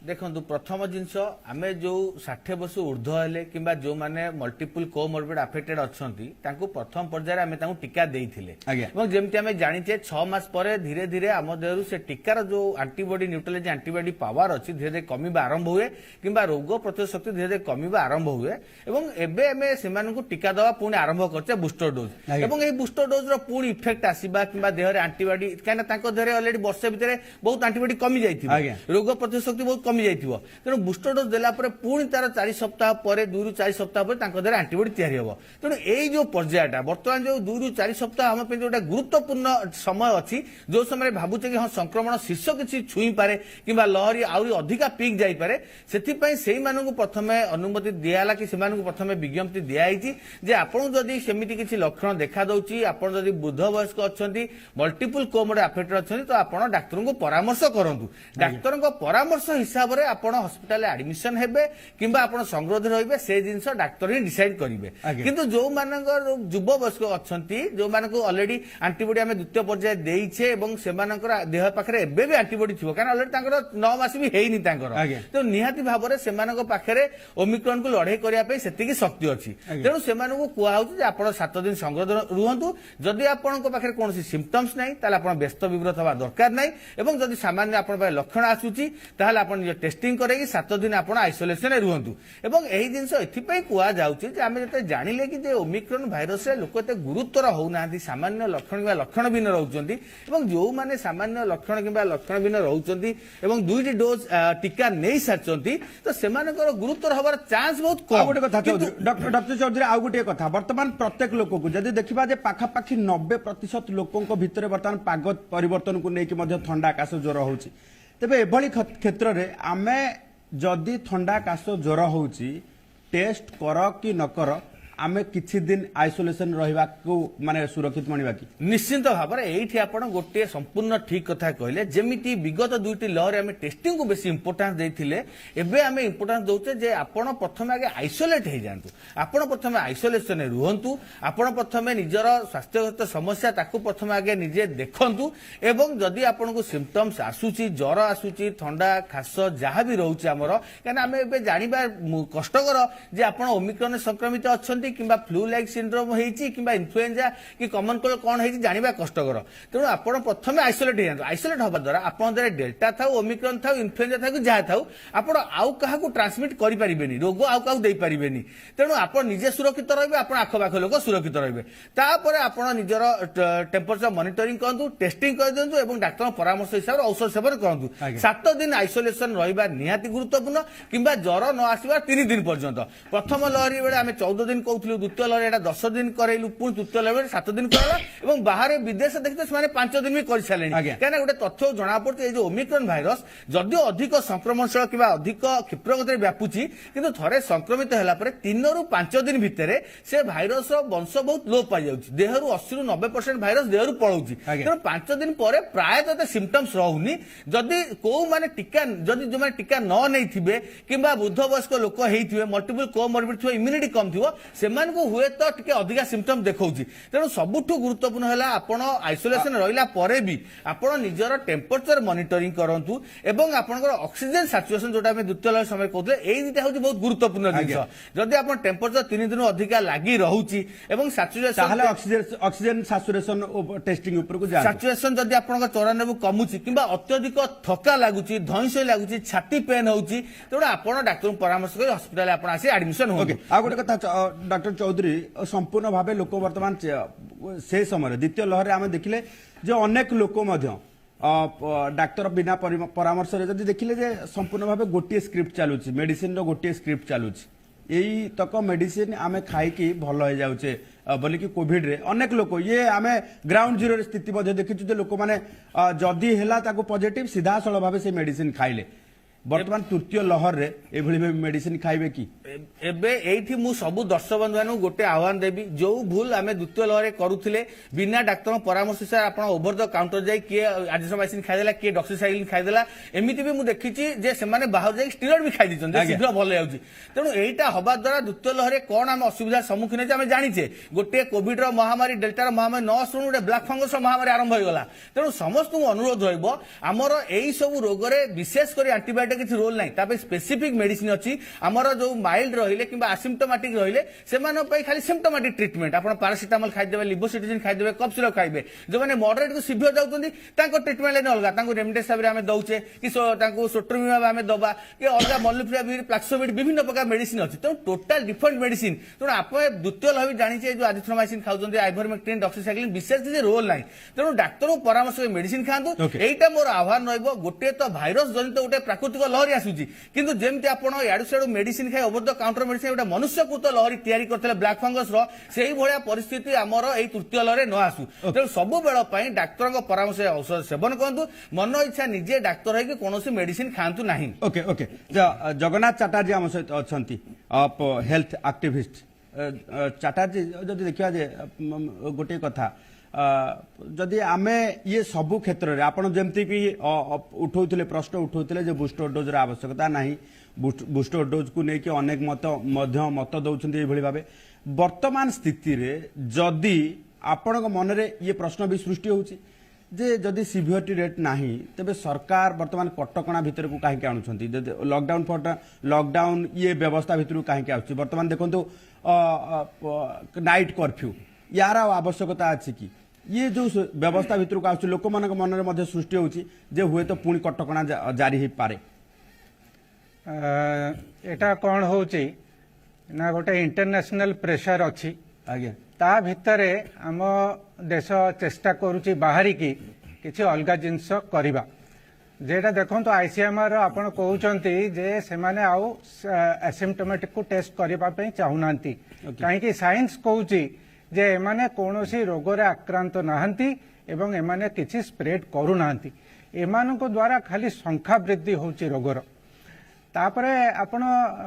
देखो प्रथम जिनस आम जो 60 वर्ष ऊर्ध्व हेले किंबा जो माने मल्टीपल कोमोर्बिड अफेक्टेड अच्छी प्रथम पर्यायर आम टीका देइथिले एवं जेमति आम जानिचे 6 मास पर धीरे धीरे आम देहरु से टीकार जो एंटीबॉडी न्यूट्रलाइजिंग एंटीबॉडी पावर अच्छी धीरे धीरे कमिबा आरंभ हुए किंबा रोग प्रतिरोधक शक्ति धीरे धीरे कमिबा आरंभ हुए एवं एबे आम सेमानकु टीका दवा पुणी आरंभ करछे बूस्टर डोज एवं ए बूस्टर डोज रो पुणी इफेक्ट आसीबा किंबा देह रे एंटीबॉडी काना तांको देह रे ऑलरेडी वर्ष भितरे बहुत एंटीबॉडी कमी जाइथिबो रोग प्रतिरोधक शक्ति बहुत कमी जाइथिबो तेणु बूस्टर डोज देला परे पुणी तार 4 सप्ताह पर 2 रु 4 सप्ताह पर तांको देह एंटीबॉडी तैयारी होबो तेणु एई जो पर्यायटा वर्तमान जो 2 रु 4 सप्ताह हम पे जोटा गुरुत्वपूर्ण समय अछि जो समय भाबुचे कि हां संक्रमण शीर्ष किछि छुई पारे किंबा लहरी आउरी अधिका पीक जाई पारे सेति पई सेही मानकु प्रथमे अनुमति दियाला कि सेमानकु प्रथमे विज्ञप्ति दियाइछि जे आपण जदि सेमिति किछि लक्षण देखा दउछि आपण जदि बुद्ध वयस्क अछंती मल्टीपल कोमोड अफेक्टेड अछंती तो आपण डाक्टरको परामर्श करंतु डाक्टरको परामर्श हिसाब हिसाब से आपण हॉस्पिटल एडमिशन हेबे किंबा आपण संग्रोध रहिबे से जिंस डाक्टर ही डिसाइड करिवे किंतु जो मानकर युवा वयस्क अछंती जो मानको ऑलरेडी एंटीबॉडी हमें द्वितीय पर्याय देइछे एवं सेमानकर देह पाखरे एबे भी एंटीबॉडी थिबो कारण ऑलरेडी तांकर 9 मास भी हेइनी तांकर तो निहाती भाबरे सेमानक पाखरे ओमिक्रॉन को लड़ाई करिया पे सेतिकी शक्ति अछि तेणु सेमानक कुआ होउछ जे आपण 7 दिन संग्रोध रुहंतु जदि आपणक पाखरे कोनोसी सिम्पटम्स नै ताले आपण व्यस्त विव्रत हवा दरकार नै एवं जदि सामान्य आपण पाए लक्षण आसुची ताले आपण निज टेस्टिंग करेकी 7 दिन आपण आइसोलेशन रे रुहंतु एवं एही जिंस एथि पई कुआ जाउची जे आमे जते जानिले कि जे ओमिक्रॉन भाइरस रे लोक एते गुरुतर होउनांती सामान्य लक्षण किबा लक्षण बिन रहउचंती एवं जो माने सामान्य लक्षण किबा लक्षण बिन रहउचंती एवं दुईटी डोज टीका नै सारचंती तो सेमानकर गुरुतर हबार चांस बहुत कम गोटे कथा डॉक्टर चौधरी आउ गोटे कथा वर्तमान प्रत्येक लोक को जदि देखा जे पाखापाखि 90% लोकों भितर वर्तमान पाग परिवर्तन को लेकिन मध्य ठंडा काश ज्वर होउची तेबे एभली क्षेत्र में आमे जदि ठंडा काश ज्वर होउची टेस्ट कर कि न कर आमे किछि दिन आइसोलेशन रहिबा को माने सुरक्षित मानिबा कि निश्चित भाव में एठी आपण गोटे संपूर्ण ठीक कथा कहले जेमिति विगत दुईटी लहर आमे टेस्टिंग को बेसी इंपोर्टेंस देथिले एबे आमे इंपोर्टेंस दउचे जे आपण प्रथम आगे आइसोलेट हे जानतु आपण प्रथम आइसोलेशन रे रुहंतु आपण प्रथम निजर स्वास्थ्यगत समस्या ताकू प्रथम आगे निजे देखंतु एवं जदि आपण को सिम्पटम्स आसुची ज्वर आसुची ठंडा खास जहाँ भी रहउचे हमर कारण आमे एबे जानिबा कष्टकर जे आपण ओमिक्रॉन संक्रमित अछंती किंबा फ्लू लाइक सिंड्रोम हेची किंबा इन्फ्लुएंजा कि कॉमन कोल्ड कोन हेची जानिबा कष्टकर तेणु आपण प्रथमे आइसोलेट हेयंतु आइसोलेट होबा द्वारा आपण दरे डेल्टा थाउ ओमिक्रॉन थाउ इन्फ्लुएंजा थाउ जहा थाउ आपण आउ काहा को ट्रांसमिट करि परिबेनी रोग आउ काउ देई परिबेनी तेणु आपण निजे सुरक्षित रहबे आपण आखबाख लोक सुरक्षित रहबे तापरे आपण निजर टेम्परेचर मॉनिटरिंग करंतु टेस्टिंग कर दियंतु एवं डाक्टर परामर्श हिसाब औषध सेवन करंतु 7 दिन आइसोलेशन रहिबा निहाती गुरुत्वपूर्ण किंबा ज्वर न आसीबा 3 दिन पर्यंत प्रथम लहरी बेले आमे 14 दिन द्वितीय लहरी एटा 10 दिन करैलु पुणी तृतीय लहरी 7 दिन करला एवं बाहर विदेश देखते से 5 दिन भी कर सारे क्या गोटे तथ्य जना पड़े जो ओमिक्रॉन भाइरस जदिव अधिक संक्रमणशील कि अधिक क्षिप्र गति व्यापुची किंतु थरे संक्रमित होला परे 3 रु 5 दिन भितर से भाइरस वंश बहुत लोप पाई जाउची देहरु 80 रु 90% भाइरस देहरु पळौची तेणु 5 दिन पर प्रायतः सिम्पटम्स रहउनी जदि को माने टीका जदि जो माने टीका न नै थिबे किंबा वृद्ध वयस्क लोक हेइथिबे मल्टीपल कोमॉर्बिड थिबे इम्यूनिटी कम थिबो सेमान को हुए तो टिके अधिका सिम्पटम देखौची तेणु सबुठु गुरुत्वपूर्ण है आपण आइसोलेशन रहिला परे भी आपण निजर टेम्परेचर मॉनिटरिंग करंतु एवं आपनकर ऑक्सीजन सैचुरेशन जोटा हम द्वितीय लहर समय कहते एई दुटा होची बहुत गुरुत्वपूर्ण जिंस जदि आपण टेम्परेचर 3 दिन अधिका लागि रहउची एवं सैचुरेशन ताहले ऑक्सीजन सैचुरेशन टेस्टिंग ऊपर को जा सैचुरेशन जदि आपनकर 94 कमुची किंबा अत्यधिक थका लागुची धइसई लागुची छाती पेन होउची तेणु आपण डाक्टर परामर्श कर हॉस्पिटल आपण आसी एडमिशन हो आ गोटे कथा डॉक्टर चौधरी संपूर्ण भाव लोक वर्तमान से समय द्वितीय लहर आम देखिले जो अनेक लोक डाक्तर बिना परामर्श देखिले जे संपूर्ण भाव गोटे स्क्रिप्ट चलुची मेडिसिन रो गोटे स्क्रिप्ट चलुची यही तक मेडिसिन आमे खाई भल हो जाऊे बोलिकी कोविड रे अनेक लोक ये आमे ग्राउंड जीरो स्थिति देखीचु लोक मैंने जदि है पॉजिटिव सीधा सड़क भाव से मेडिसिन खाइले वर्तमान तृतीय लहर रे एभली मेडिसिन खाइबे कि एबे एठी मु सबु दर्शक बंधु मानु गोटे आह्वान देबी जो भूल आमे द्वितीय लहर करूथिले बिना डाक्टर परामर्श से आपण ओवर द काउंटर जाई के आजिथ्रोमाइसिन खाइदेला के डॉक्सीसाइक्लिन खाइदेला एमिति भी मु देखिची जे सेमाने बाहर जाई स्टेरॉइड भी खाइ दिचन शीघ्र भल जाउची तेणु एटा हबा द्वारा द्वितीय लहर कोन आमे असुविधा सम्मुखीन जे आमे जानिचे गोटे कोविड रो महामारी डेल्टा रो महामारी न सुनु गोटे ब्लैक फंगस रो महामारी आरंभ हो गला तेणु समस्त अनुरोध रहइबो हमर एई सब रोग रे विशेष करी एंटीबायोटिक किसी रोल नहीं तापे स्पेसिफिक मेडिसिन अच्छी आमर जो माइल्ड रहिले कि आसिम्टोमेटिक रहिले सेमान पई खाली सिम्टोमेटिक ट्रीटमेंट आपण पैरासिटामोल खाइदेबे लिवोसिट्रिजिन खाइदेबे कफ सिरप खाइबे जो माने मॉडरेट को सीवियर जाउतंदी तांको ट्रीटमेंट लेने अलगा तांको रेमडेसिविर आमे दउचे कि तांको सोट्रोमिमाब आमे दबा कि अलगा मॉलनुपिराविर प्लाक्सोविड विभिन्न प्रकार मेडिसिन अछि तो टोटल डिफरेंट मेडिसिन तो आप द्वितीय लहर जानिचे जो आजिथ्रोमाइसिन खाउतंदी आइवरमेक्टिन डॉक्सीसाइक्लिन विशेष किसी रोल नहीं तेणु डाक्टर परामर्श मेडिसिन खांतु एटा मोर आह्वान रहइबो गोटे तो भाइरस जनित गोटे प्राकृतिक लहरी आसुची किंतु जेमति आपण याडू सेडू मेडिसिन खाइ ओवर द काउंटर मेडिसिन गोटे मनुष्यकृत लहरी तैयारी करथले ब्लैक फंगस रो सेही भलिया परिस्थिति हमर एई तृतीय लहरे न आसु तेणु सब बेल पई डाक्टर को परामर्श औषध सेवन करंतु मन इच्छा निजे डाक्टर है कि कोनोसी मेडिसिन खांतु नाही ओके ओके जगन्नाथ चटर्जी हम सहित अछंती आप हेल्थ एक्टिविस्ट चटर्जी जदि देखिया जे गोटे कथा जदि आमे ये सबु क्षेत्र रे आपण जेमती कि उठौथिले प्रश्न उठौथिले जे बूस्टर डोज रा आवश्यकता नाही बूस्टर डोज को नेकी अनेक मत दउछन्ती एभली भाबे वर्तमान स्थिति रे जदि आपण मन रे ये प्रश्न भी सृष्टि होउची जे जदि सिवियरिटी रेट नाही तबे सरकार वर्तमान कटकणा भितर को काहे के आणुछन्ती लॉकडाउन ये व्यवस्था भितर काहे के आउची वर्तमान देखंतु नाइट कर्फ्यू यार आवश्यकता अछि कि ये जो व्यवस्था भितर को आउची लोक मानक मन रे मध्ये सृष्टि होउची जे हुए तो पुणी कटकणा जारी हे पारे एटा कोन होउची ना गोटे इंटरनेशनल प्रेशर अछि आज्ञा ता भितरे आम देश चेष्टा करुची बाहरी की किसी अलग जिनस करिबा जेटा देखंतु आईसीएमआर आपण कहउचंती जे सेमाने आउ एसिम्प्टोमेटिक को टेस्ट करिबा पई चाहुनांती काहे कि साइंस कहउची जे एमाने कोनोसी रोग रे आक्रांत नाहंती एवं एमाने किछि स्प्रेड करू नाहंती एमानको द्वारा खाली संख्या वृद्धि होची रोगर तापरे आपण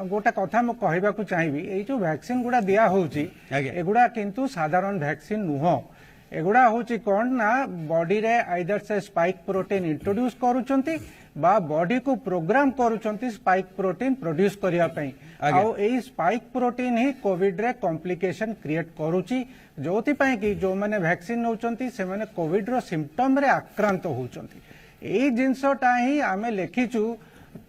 गोटे कथा मु कहबाकू चाहिबी एई जो वैक्सीन गुडा दिया होउची एगुडा किंतु साधारण वैक्सीन नुह एगुडा होउची कोन ना बॉडी रे आइदर से स्पाइक प्रोटीन इंट्रोड्यूस करूचंती बा बॉडी को प्रोग्राम करूचंती स्पाइक प्रोटीन प्रोड्यूस करिया पई आउ एई स्पाइक प्रोटीन ही कोविड रे कॉम्प्लिकेशन क्रिएट करूची जोति पई कि जो माने वैक्सीन नउचंती से माने कोविड रो सिम्पटम रे आक्रांत होउचंती एई जिंसटा ही आमे लेखिचू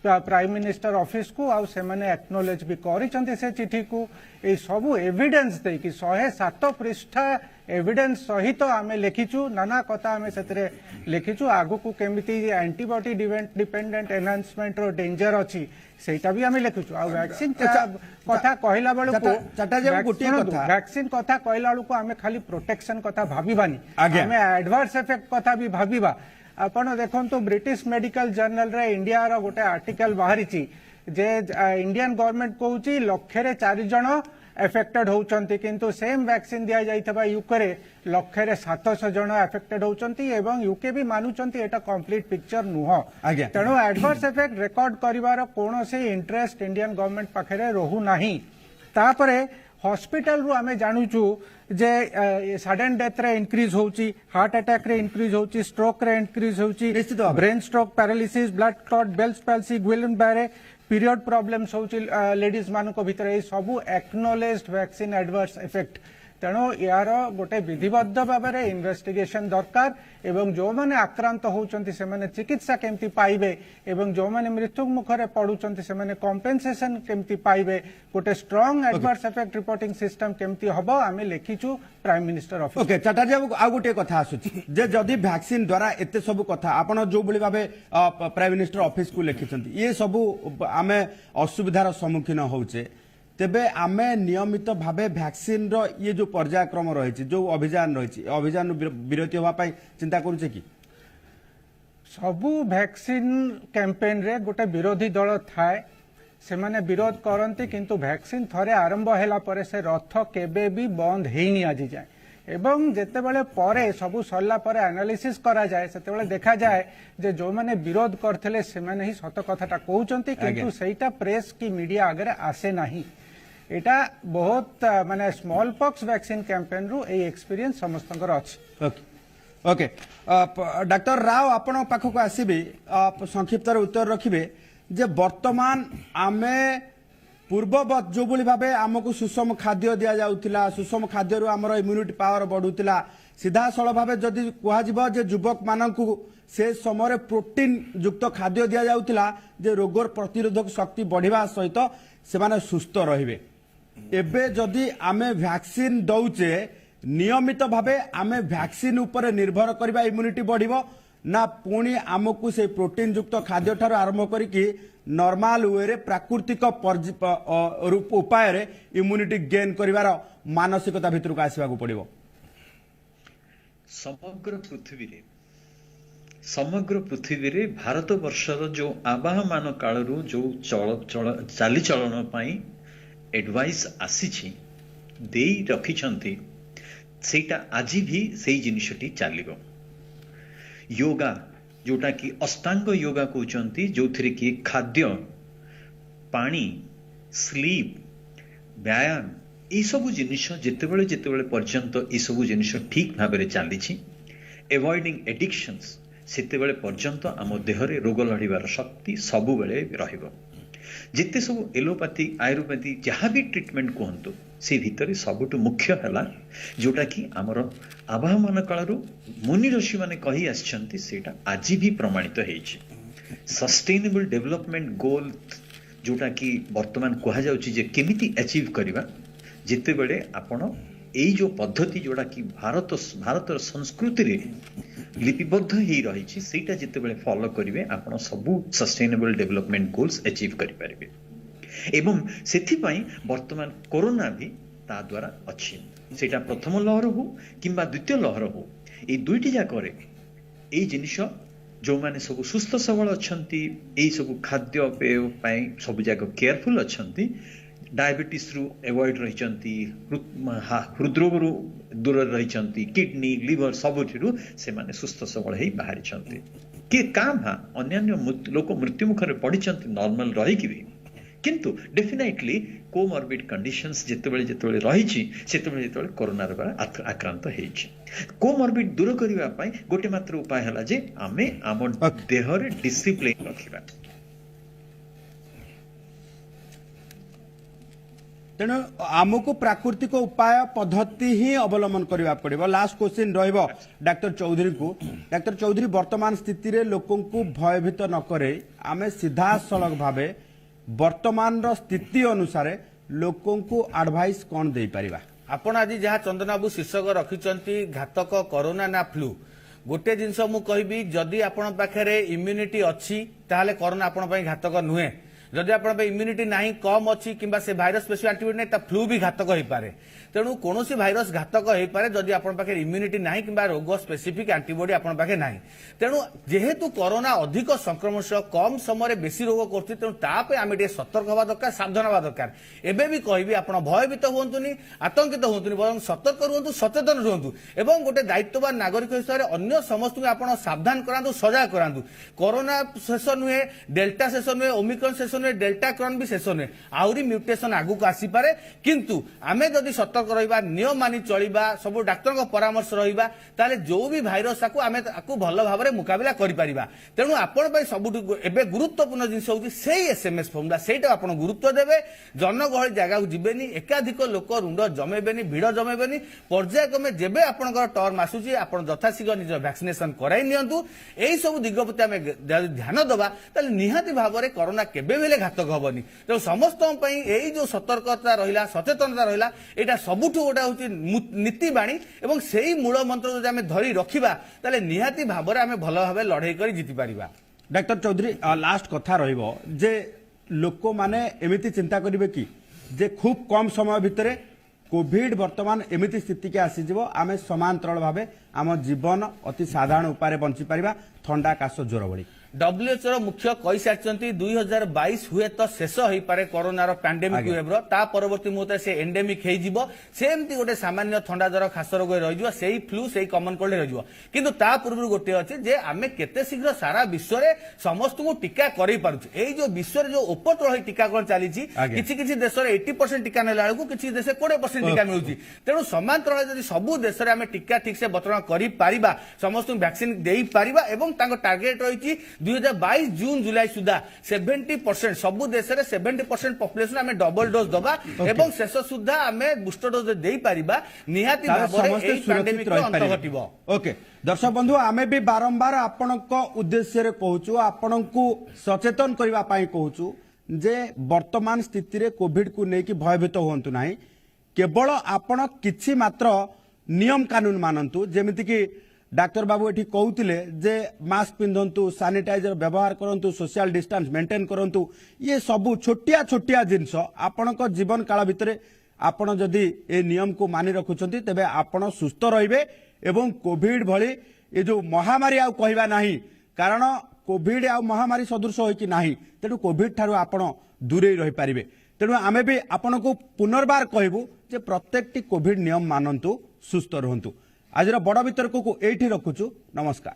प्राइम मिनिस्टर ऑफिस को आउ से माने एक्नॉलेज भी करिसंती से चिठी को ए सबु एविडेंस दे कि 107 पृष्ठा एविडेंस सहित आमे लेखिचु नाना कथा आमे सेतरे लेखिचु आगु को केमिति एंटीबॉडी डिपेंडेंट एनहांसमेंट रो डेंजर अछि सेटा भी आमे लेखिचु आ वैक्सीन कथा कहला बेलु को चटा जे गुटी कथा वैक्सीन कथा कहला बेलु को आमे खाली प्रोटेक्शन कथा भाबिबानी आमे एडवर्स इफेक्ट कथा भी भाबिबा आपण देखंतु ब्रिटिश मेडिकल जर्नल रे इंडिया रो गोटे आर्टिकल बाहरी जे इंडियन गवर्नमेंट कहउची लक्षे रे 4 जण एफेक्टेड होउचंती किंतु सेम वैक्सीन दिया जाइतबा यूके रे लक्षे रे 700 जण एफेक्टेड होउचंती एवं यूके भी मानुचंती एटा कंप्लीट पिक्चर नुह तेणु एडवर्स इफेक्ट रिकॉर्ड करिवार कोनोसी इंटरेस्ट इंडियन गवर्नमेंट पाखरे रहू नाही तापरे हॉस्पिटल रु आमे जानुचु जे सडन डेथ रे इंक्रीज होउची हार्ट अटैक रे इंक्रीज होउची स्ट्रोक रे इंक्रीज होउची brain stroke paralysis blood clot Bell's palsy Guillain Barre period problems होउची लेडीज मान को भीतर ए सबु एक्नॉलेज्ड वैक्सीन एडवर्स इफेक्ट तेणु यार गोटे विधिबद्ध भाव में इन्वेस्टिगेशन दरकार एवं जो माने आक्रांत होउचंती से माने चिकित्सा केमती पाइबे एवं जो माने मृत्यु मुखरे पडुचंती से माने कॉम्पेन्सेशन केमती पाइबे गोटे strong adverse effect reporting system केमती हबो आमे लेखिचु प्राइम मिनिस्टर ऑफिस ओके चटार्जी बाबू आ गोटे कथा आसुची जे जदि वैक्सीन द्वारा एते सब कथा आपण जो बली भाबे प्राइम मिनिस्टर ऑफिस को लेखिचंती ये सब आमे असुविधार सम्मुखीन होउचे तेबे आमे नियमित भावे वैक्सीन रो ये जो पर्यायक्रम रही जो अभियान रही अभियान विरति होगा चिंता करुचे कि सबु वैक्सीन कैंपेन रे गोटे विरोधी दल थाए से माने विरोध करती किंतु वैक्सीन थरे आरंभ हैला परे से रथ केबे भी बंद हेनी आज जाए एवं जेतेबेले परे सबु सरला परे एनालिसिस करा जाए सेतेबेले देखा जाए जे जो माने विरोध करथले से माने ही सत कथाटा कहउचंती किंतु सेटा प्रेस की मीडिया आगे आसे नाही एटा बहुत माने स्मॉल पॉक्स वैक्सीन कैंपेन रु ए एक्सपीरियंस समस्तंकर अछि ओके डॉक्टर राव आपण पाखक आसीबे संक्षिप्त उत्तर रखिबे जे वर्तमान आमे पूर्ववत जो भली भावे आमको सुषम खाद्य दिया जाउतिला सुषम खाद्य रु हमर इम्यूनिटी पावर बढ़ुतिला सीधा सळ भावे जदि कुहाजिबो जे युवक मानकु से समय प्रोटीन युक्त खाद्य दिया जाउतिला जे रोगर प्रतिरोधक शक्ति बढ़िबा सहित से माने सुस्थ रहिबे एबे जदि आमे वैक्सीन दउचे नियमित भावे आमे वैक्सीन ऊपर निर्भर करबा इम्यूनिटी बढ़िबो ना पुणी आमको से प्रोटीन युक्त खाद्य ठार आरंभ करिकी नॉर्मल वे रे प्राकृतिक रूप उपाय रे इम्यूनिटी गेन करिवार मानसिकता भितर को आसीबा को पड़िबो समग्र पृथ्वी रे भारत वर्षर जो आवाहमान कालरू जो चाली चलन पाई एडवाइस आसीछि देई रखिछंती सेटा आज भी सेई जिनिसटी चालिबो योगा जोटा कि अष्टांग योगा कहते जो थी कि खाद्य पानी स्लीप व्यायाम এই ସବୁ ଜିନିଷ ଯେତେବେଳେ ଯେତେବେଳେ ପର୍ଯ୍ୟନ୍ତ এই ସବୁ ଜିନିଷ ଠିକ୍ ଭାବରେ ଚାଲିଛି ଏଭଏଡିଂ ଏଡିକ୍ସନ୍ସ ସେତେବେଳେ ପର୍ଯ୍ୟନ୍ତ ଆମ ଦେହରେ ରୋଗ ଲଢ଼ିବାର ଶକ୍ତି ସବୁବେଳେ ରହିବ। ଯେତେ ସବୁ ଏଲୋପାଥି ଆୟୁର୍ବେଦୀ ଯାହା ବି ଟ୍ରିଟମେଣ୍ଟ କୁହନ୍ତୁ ସେ ଭିତରେ ସବୁଠୁ ମୁଖ୍ୟ ହେଲା ଯୋଉଟାକି ଆମର ଆବାହମାନ କାଳରୁ ମୁନି ଋଷିମାନେ କହି ଆସିଛନ୍ତି ସେଇଟା ଆଜି ବି ପ୍ରମାଣିତ ହେଇଛି। ସଷ୍ଟେନେବଲ୍ ଡେଭଲପମେଣ୍ଟ ଗୋଲ୍ ଯୋଉଟାକି ବର୍ତ୍ତମାନ କୁହାଯାଉଛି ଯେ କେମିତି ଆଚିଭ୍ କରିବା, ଯେତେବେଳେ ଆପଣ ଏଇ ଯୋଉ ପଦ୍ଧତି ଯୋଉଟାକି ଭାରତର ସଂସ୍କୃତିରେ ଲିପିବଦ୍ଧ ହେଇ ରହିଛି ସେଇଟା ଯେତେବେଳେ ଫଲୋ କରିବେ ଆପଣ ସବୁ ସଷ୍ଟେନେବଲ୍ ଡେଭଲପମେଣ୍ଟ ଗୋଲ୍ସ ଆଚିଭ୍ କରିପାରିବେ। ଏବଂ ସେଥିପାଇଁ ବର୍ତ୍ତମାନ କରୋନା ବି ତା ଦ୍ୱାରା ଅଛି। ସେଇଟା ପ୍ରଥମ ଲହର ହଉ କିମ୍ବା ଦ୍ୱିତୀୟ ଲହର ହଉ, ଏଇ ଦୁଇଟି ଯାକରେ ଏଇ ଜିନିଷ ଯୋଉମାନେ ସବୁ ସୁସ୍ଥ ସବଳ ଅଛନ୍ତି, ଏଇ ସବୁ ଖାଦ୍ୟପେୟ ପାଇଁ ସବୁ ଯାକ କେୟାରଫୁଲ୍ ଅଛନ୍ତି, ଡାଇବେଟିସ୍ରୁ ଏଭଏଡ୍ ରହିଛନ୍ତି, ହୃଦରୋଗରୁ ଦୂରରେ ରହିଛନ୍ତି, କିଡନୀ ଲିଭର ସବୁଥିରୁ ସେମାନେ ସୁସ୍ଥ ସବଳ ହେଇ ବାହାରିଛନ୍ତି। କିଏ କାଁ ଭାଁ ଅନ୍ୟାନ୍ୟ ଲୋକ ମୃତ୍ୟୁ ମୁଖରେ ପଡ଼ିଛନ୍ତି ନର୍ମାଲ ରହିକି ବି, କିନ୍ତୁ ଡେଫିନେଟଲି କୋମର୍ବିଡ୍ କଣ୍ଡିସନ୍ସ ଯେତେବେଳେ ରହିଛି ସେତେବେଳେ କରୋନା ରୋଗରେ ଆକ୍ରାନ୍ତ ହେଇଛି। କୋମର୍ବିଡ୍ ଦୂର କରିବା ପାଇଁ ଗୋଟେ ମାତ୍ର ଉପାୟ ହେଲା ଯେ ଆମେ ଆମ ଦେହରେ ଡିସିପ୍ଲିନ ରଖିବା। ତେଣୁ ଆମକୁ ପ୍ରାକୃତିକ ଉପାୟ ପଦ୍ଧତି ହିଁ ଅବଲମ୍ବନ କରିବାକୁ ପଡ଼ିବ। ଲାଷ୍ଟ କ୍ୱେଶ୍ଚିନ୍ ରହିବ ଡାକ୍ତର ଚୌଧୁରୀଙ୍କୁ। ଡାକ୍ତର ଚୌଧୁରୀ, ବର୍ତ୍ତମାନ ସ୍ଥିତିରେ ଲୋକଙ୍କୁ ଭୟଭୀତ ନ କରେଇ ଆମେ ସିଧାସଳଖ ଭାବେ ବର୍ତ୍ତମାନର ସ୍ଥିତି ଅନୁସାରେ ଲୋକଙ୍କୁ ଆଡଭାଇସ୍ କ'ଣ ଦେଇପାରିବା? ଆପଣ ଆଜି ଯାହା ଚନ୍ଦନ ବାବୁ ଶୀର୍ଷକ ରଖିଛନ୍ତି ଘାତକ କରୋନା ନା ଫ୍ଲୁ, गोटे जिनस मु कहबी जदि आपण पाखे इम्यूनिटी अच्छी ताहले कोरोना आपण ପାଇଁ घातक नुहे। जदि आपण इम्यूनिटी नहीं कम अच्छी कि से भाइरस स्पेसिफिक एंटीबॉडी नहीं फ्लू भी घातक हो पारे। तेणु कौन भाइरस घातक हो पारे जदि आपण पाखे इम्यूनिटी नहीं कि रोग स्पेसिफिक एंटीबॉडी आपण पाखे नहीं। तेणु जेहेतु कोरोना अधिक संक्रमणशील कम समय बेसी रोग कर तेणु तापे आम सतर्क हवा दरकार सावधान हवा दरकार। एबे भी कहबी आपण भयभीत हुंतुनी आतंकित हुंतुनी बरं सतर्क रुहतु सचेतन रुहतु एवं गोटे दायित्ववान नागरिक हिसाब से अन्य समस्त आपण सावधान करांतु सजग करांतु। कोरोना शेष नुहे डेल्टा शेष नुहे ओमिक्रॉन शेष नुहे डेल्टा क्रॉन भी शेष नुहे आउरी म्यूटेशन आगु को आसी पारे। किंतु आमे जदि सतर्क रहिबा नियम मानि चलिबा सब डाक्टर को परामर्श रहिबा ताले जो भी भाइरस आकु आमे आकु भल भाबरे मुकाबिला करि परिबा। तेणु आपण पई सबुठु एबे गुरुत्वपूर्ण जिंस होउची सेही एसएमएस फॉर्मुला सेटा आपण गुरुत्व देबे। जनगहଳି जागा को जिबेनी एकाधिक लोक रुंड जमेबेनी भिड़ जमेबेनी पर्यायक्रमे जेबे आपनकर टर्म आसुची आपण यथाशीघ्र निज वैक्सीनेशन कराई नियंतु। एही सब दिग प्रति आमे ध्यान दबा ताले निहाती भाबरे कोरोना केबे बेले घातक हबनी। तेणु समस्त पई एही जो सतर्कता रहिला सचेतनता रहिला एटा सबुठु गोटा होची नीति बाणी एवं सेही मूल मंत्र जदि आमे धरि रखिबा ताले निहाती भाबरे आमे भल भाबे लड़ाई करी जीति परिबा। डॉक्टर चौधरी लास्ट कथा रहिबो जे लोक माने एमिति चिंता करिवे कि जे खूब कम समय भितरे कोविड वर्तमान एमिति स्थिति के आसी जिवो आमे समांतराल भाबे आम जीवन अति साधारण उपाय बंची परिबा थंडा काश ज्वर भली। डब्ल्यूएचओ मुख्य कही सारी 2022 हुए तो शेष हो पारे कोरोनार पैंडेमिक वेव्र ता परवर्ती मुहूर्त से एंडेमिक हो सेमती गोटे सामान्य थंडा ज्वर खास रोग रही फ्लू से कमन कोल्ड रही किंतु ता पूर्व गोटे अच्छे जे आमे केते शीघ्र सारा विश्व में समस्त को टीका कर पारे। जो विश्व जो उपद्रव टीकाकरण चली किसी देश 80% टीका नेला बेलू किसी देश 20% टीका मिलूँ। तेणु समांतर जब सबू देश में टीका ठीक से बर्तमान कर समस्त वैक्सीन दे पारिबा एवं टार्गेट रही 2022 जून जुलाई सुधा 70% सबु देश रे 70% पॉपुलेशन आमे डबल डोज दबा एवं शेष सुधा आमे बूस्टर डोज दे पारिबा निहाती भाबरे एई पैंडेमिक रो अंत घटिबो। ओके दर्शक बंधु आमे भी बारंबार आपनक उद्देश्य रे कहूचु आपनकु सचेतन करबा पई कहूचु जे वर्तमान स्थिति रे कोविड को नेकी भयभीत होंतु नाही केवल आपण किछि मात्र नियम कानून मानंतु जेमिति कि डाक्टर बाबू एठी कहउतिले जे मास्क पिंधंतु सैनिटाइजर व्यवहार करंतु सोशल डिस्टेंस मेंटेन करंतु ये सबु छोटिया छोटिया जिंस आपनक जीवन काल भितरे आपण जदि ए नियम को मानि रखुचंती तेबे आपण सुस्थ रहिबे एवं कोविड भली ए जो महामारी आ कहबा नाही कारण कोविड आ महामारी सदृश होई कि नाही तेणु कोविड ठारू आपण दूरे रहि पारिबे। तेणु आमे भी आपनको पुनर्बार कहबू जे प्रत्येकटी कोविड नियम मानंतु सुस्थ रहंतु। आज बड़ वितर्क को एठी रखुचु नमस्कार।